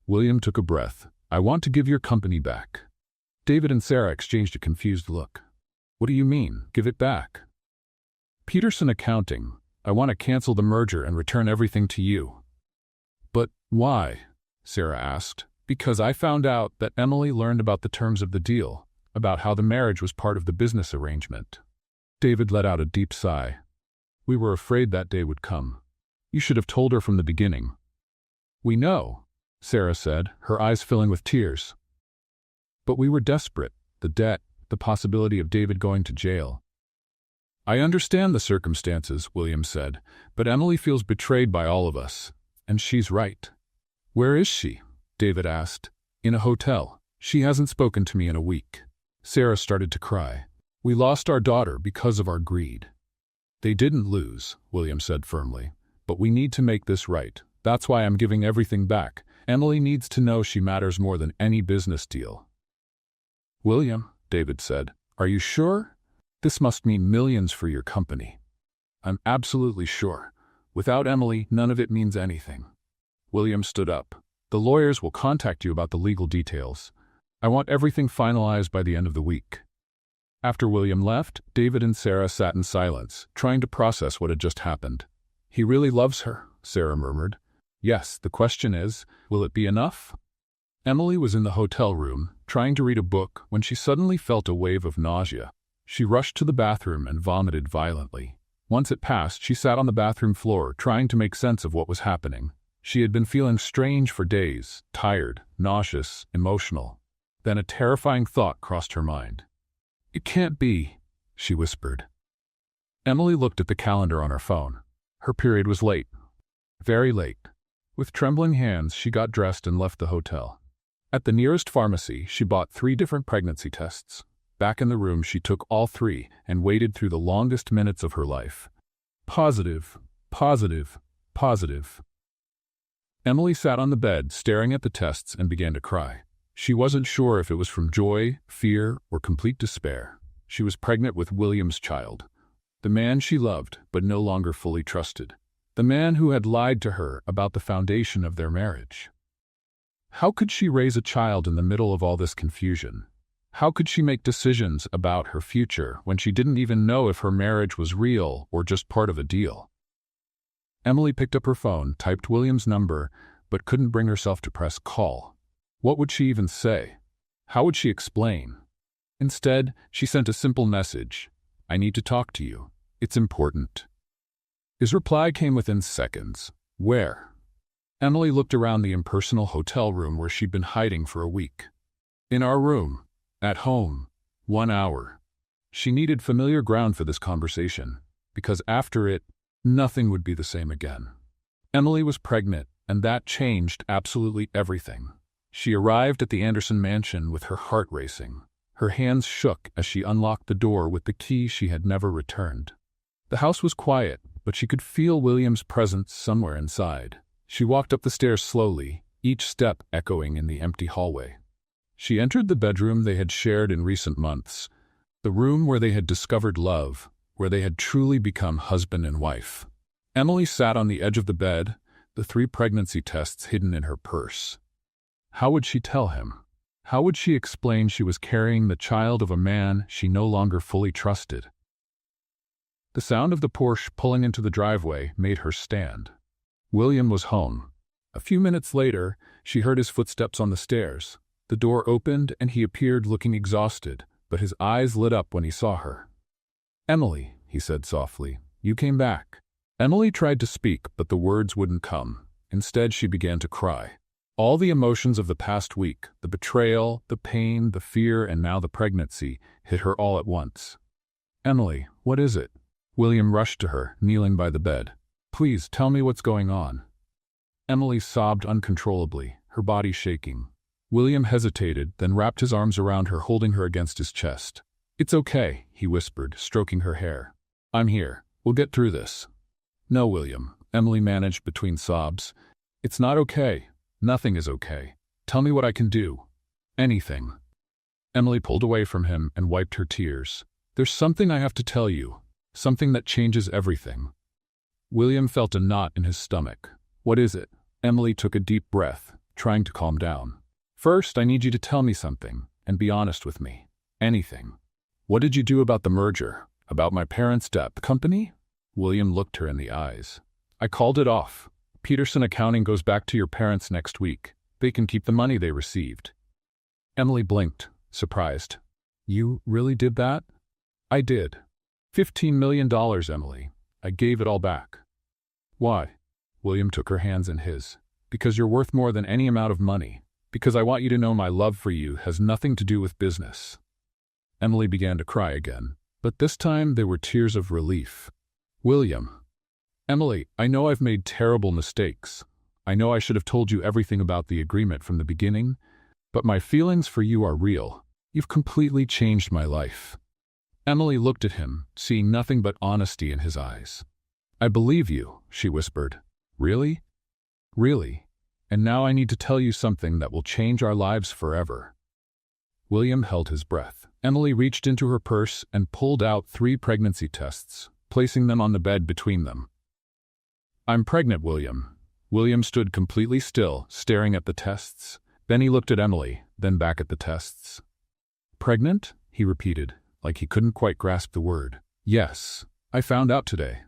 William took a breath. "I want to give your company back." David and Sarah exchanged a confused look. "What do you mean, give it back?" "Peterson Accounting. I want to cancel the merger and return everything to you." "But why?" Sarah asked. "Because I found out that Emily learned about the terms of the deal, about how the marriage was part of the business arrangement." David let out a deep sigh. "We were afraid that day would come. You should have told her from the beginning." "We know," Sarah said, her eyes filling with tears. "But we were desperate. The debt, the possibility of David going to jail." "I understand the circumstances," William said, "but Emily feels betrayed by all of us, and she's right." "Where is she?" David asked. "In a hotel. She hasn't spoken to me in a week." Sarah started to cry. "We lost our daughter because of our greed." "They didn't lose," William said firmly, "but we need to make this right. That's why I'm giving everything back. Emily needs to know she matters more than any business deal." "William," David said, "are you sure? This must mean millions for your company." "I'm absolutely sure. Without Emily, none of it means anything." William stood up. "The lawyers will contact you about the legal details. I want everything finalized by the end of the week." After William left, David and Sarah sat in silence, trying to process what had just happened. "He really loves her," Sarah murmured. "Yes, the question is, will it be enough?" Emily was in the hotel room, trying to read a book, when she suddenly felt a wave of nausea. She rushed to the bathroom and vomited violently. Once it passed, she sat on the bathroom floor, trying to make sense of what was happening. She had been feeling strange for days, tired, nauseous, emotional. Then a terrifying thought crossed her mind. "It can't be," she whispered. Emily looked at the calendar on her phone. Her period was late. Very late. With trembling hands, she got dressed and left the hotel. At the nearest pharmacy, she bought 3 different pregnancy tests. Back in the room, she took all 3 and waited through the longest minutes of her life. Positive, positive, positive. Emily sat on the bed, staring at the tests, and began to cry. She wasn't sure if it was from joy, fear, or complete despair. She was pregnant with William's child. The man she loved, but no longer fully trusted. The man who had lied to her about the foundation of their marriage. How could she raise a child in the middle of all this confusion? How could she make decisions about her future when she didn't even know if her marriage was real or just part of a deal? Emily picked up her phone, typed William's number, but couldn't bring herself to press call. What would she even say? How would she explain? Instead, she sent a simple message. "I need to talk to you. It's important." His reply came within seconds. "Where?" Emily looked around the impersonal hotel room where she'd been hiding for a week. "In our room. At home. 1 hour." She needed familiar ground for this conversation, because after it, nothing would be the same again. Emily was pregnant, and that changed absolutely everything. She arrived at the Anderson mansion with her heart racing. Her hands shook as she unlocked the door with the key she had never returned. The house was quiet, but she could feel William's presence somewhere inside. She walked up the stairs slowly, each step echoing in the empty hallway. She entered the bedroom they had shared in recent months, the room where they had discovered love, where they had truly become husband and wife. Emily sat on the edge of the bed, the 3 pregnancy tests hidden in her purse. How would she tell him? How would she explain she was carrying the child of a man she no longer fully trusted? The sound of the Porsche pulling into the driveway made her stand. William was home. A few minutes later, she heard his footsteps on the stairs. The door opened and he appeared looking exhausted, but his eyes lit up when he saw her. "Emily," he said softly, "you came back." Emily tried to speak, but the words wouldn't come. Instead, she began to cry. All the emotions of the past week, the betrayal, the pain, the fear, and now the pregnancy, hit her all at once. "Emily, what is it?" William rushed to her, kneeling by the bed. "Please, tell me what's going on." Emily sobbed uncontrollably, her body shaking. William hesitated, then wrapped his arms around her, holding her against his chest. "It's okay," he whispered, stroking her hair. "I'm here. We'll get through this." "No, William," Emily managed between sobs. "It's not okay. Nothing is okay. Tell me what I can do." "Anything." Emily pulled away from him and wiped her tears. "There's something I have to tell you. Something that changes everything." William felt a knot in his stomach. "What is it?" Emily took a deep breath, trying to calm down. "First, I need you to tell me something, and be honest with me. Anything. What did you do about the merger? About my parents' debt company?" William looked her in the eyes. "I called it off. Peterson Accounting goes back to your parents next week. They can keep the money they received." Emily blinked, surprised. "You really did that?" "I did. $15 million, Emily. I gave it all back." "Why?" William took her hands in his. "Because you're worth more than any amount of money. Because I want you to know my love for you has nothing to do with business." Emily began to cry again, but this time they were tears of relief. "William." "Emily, I know I've made terrible mistakes. I know I should have told you everything about the agreement from the beginning, but my feelings for you are real. You've completely changed my life." Emily looked at him, seeing nothing but honesty in his eyes. "I believe you," she whispered. "Really? Really? And now I need to tell you something that will change our lives forever." William held his breath. Emily reached into her purse and pulled out 3 pregnancy tests, placing them on the bed between them. "I'm pregnant, William." William stood completely still, staring at the tests. Then he looked at Emily, then back at the tests. "Pregnant?" he repeated, like he couldn't quite grasp the word. "Yes, I found out today."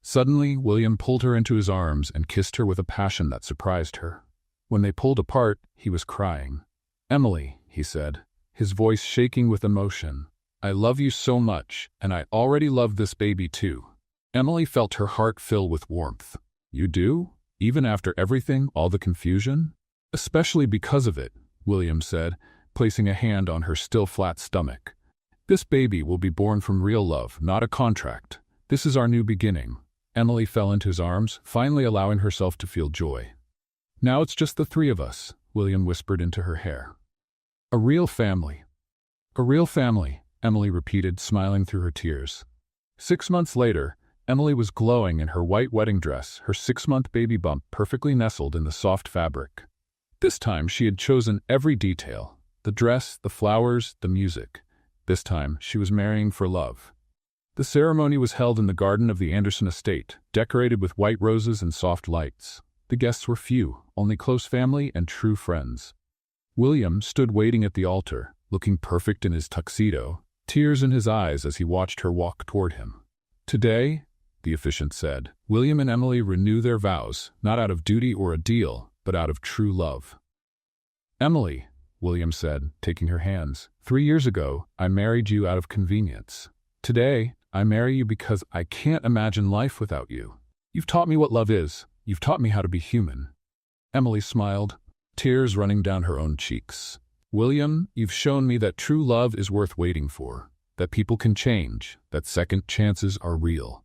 Suddenly, William pulled her into his arms and kissed her with a passion that surprised her. When they pulled apart, he was crying. "Emily," he said, his voice shaking with emotion, "I love you so much, and I already love this baby too." Emily felt her heart fill with warmth. "You do? Even after everything, all the confusion?" "Especially because of it," William said, placing a hand on her still flat stomach. "This baby will be born from real love, not a contract. This is our new beginning." Emily fell into his arms, finally allowing herself to feel joy. "Now it's just the 3 of us," William whispered into her hair. "A real family." "A real family," Emily repeated, smiling through her tears. 6 months later, Emily was glowing in her white wedding dress, her 6-month baby bump perfectly nestled in the soft fabric. This time she had chosen every detail: the dress, the flowers, the music. This time she was marrying for love. The ceremony was held in the garden of the Anderson estate, decorated with white roses and soft lights. The guests were few, only close family and true friends. William stood waiting at the altar, looking perfect in his tuxedo, tears in his eyes as he watched her walk toward him. "Today," the officiant said, "William and Emily renew their vows, not out of duty or a deal, but out of true love." "Emily," William said, taking her hands, "3 years ago, I married you out of convenience. Today, I marry you because I can't imagine life without you. You've taught me what love is. You've taught me how to be human." Emily smiled, tears running down her own cheeks. "William, you've shown me that true love is worth waiting for, that people can change, that second chances are real.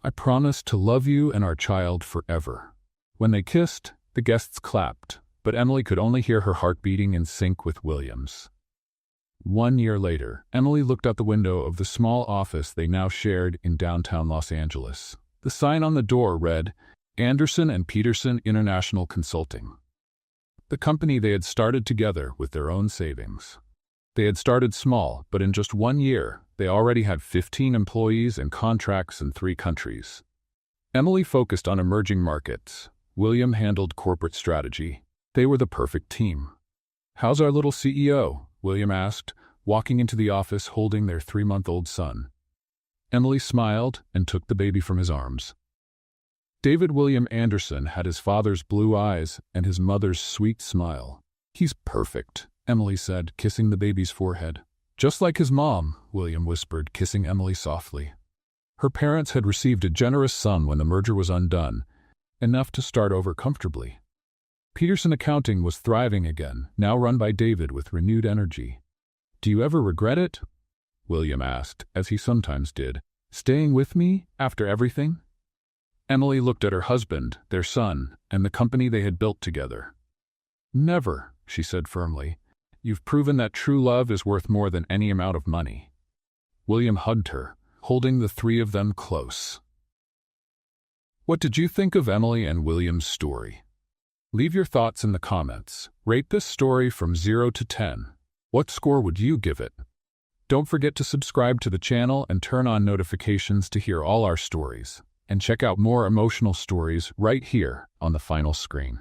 I promise to love you and our child forever." When they kissed, the guests clapped, but Emily could only hear her heart beating in sync with William's. 1 year later, Emily looked out the window of the small office they now shared in downtown Los Angeles. The sign on the door read, "Anderson and Peterson International Consulting," the company they had started together with their own savings. They had started small, but in just 1 year, they already had 15 employees and contracts in 3 countries. Emily focused on emerging markets. William handled corporate strategy. They were the perfect team. "How's our little CEO?" William asked, walking into the office holding their 3-month-old son. Emily smiled and took the baby from his arms. David William Anderson had his father's blue eyes and his mother's sweet smile. "He's perfect," Emily said, kissing the baby's forehead. "Just like his mom," William whispered, kissing Emily softly. Her parents had received a generous sum when the merger was undone, enough to start over comfortably. Peterson Accounting was thriving again, now run by David with renewed energy. "Do you ever regret it?" William asked, as he sometimes did. "Staying with me after everything?" Emily looked at her husband, their son, and the company they had built together. "Never," she said firmly. "You've proven that true love is worth more than any amount of money." William hugged her, holding the three of them close. What did you think of Emily and William's story? Leave your thoughts in the comments. Rate this story from 0 to 10. What score would you give it? Don't forget to subscribe to the channel and turn on notifications to hear all our stories. And check out more emotional stories right here on the final screen.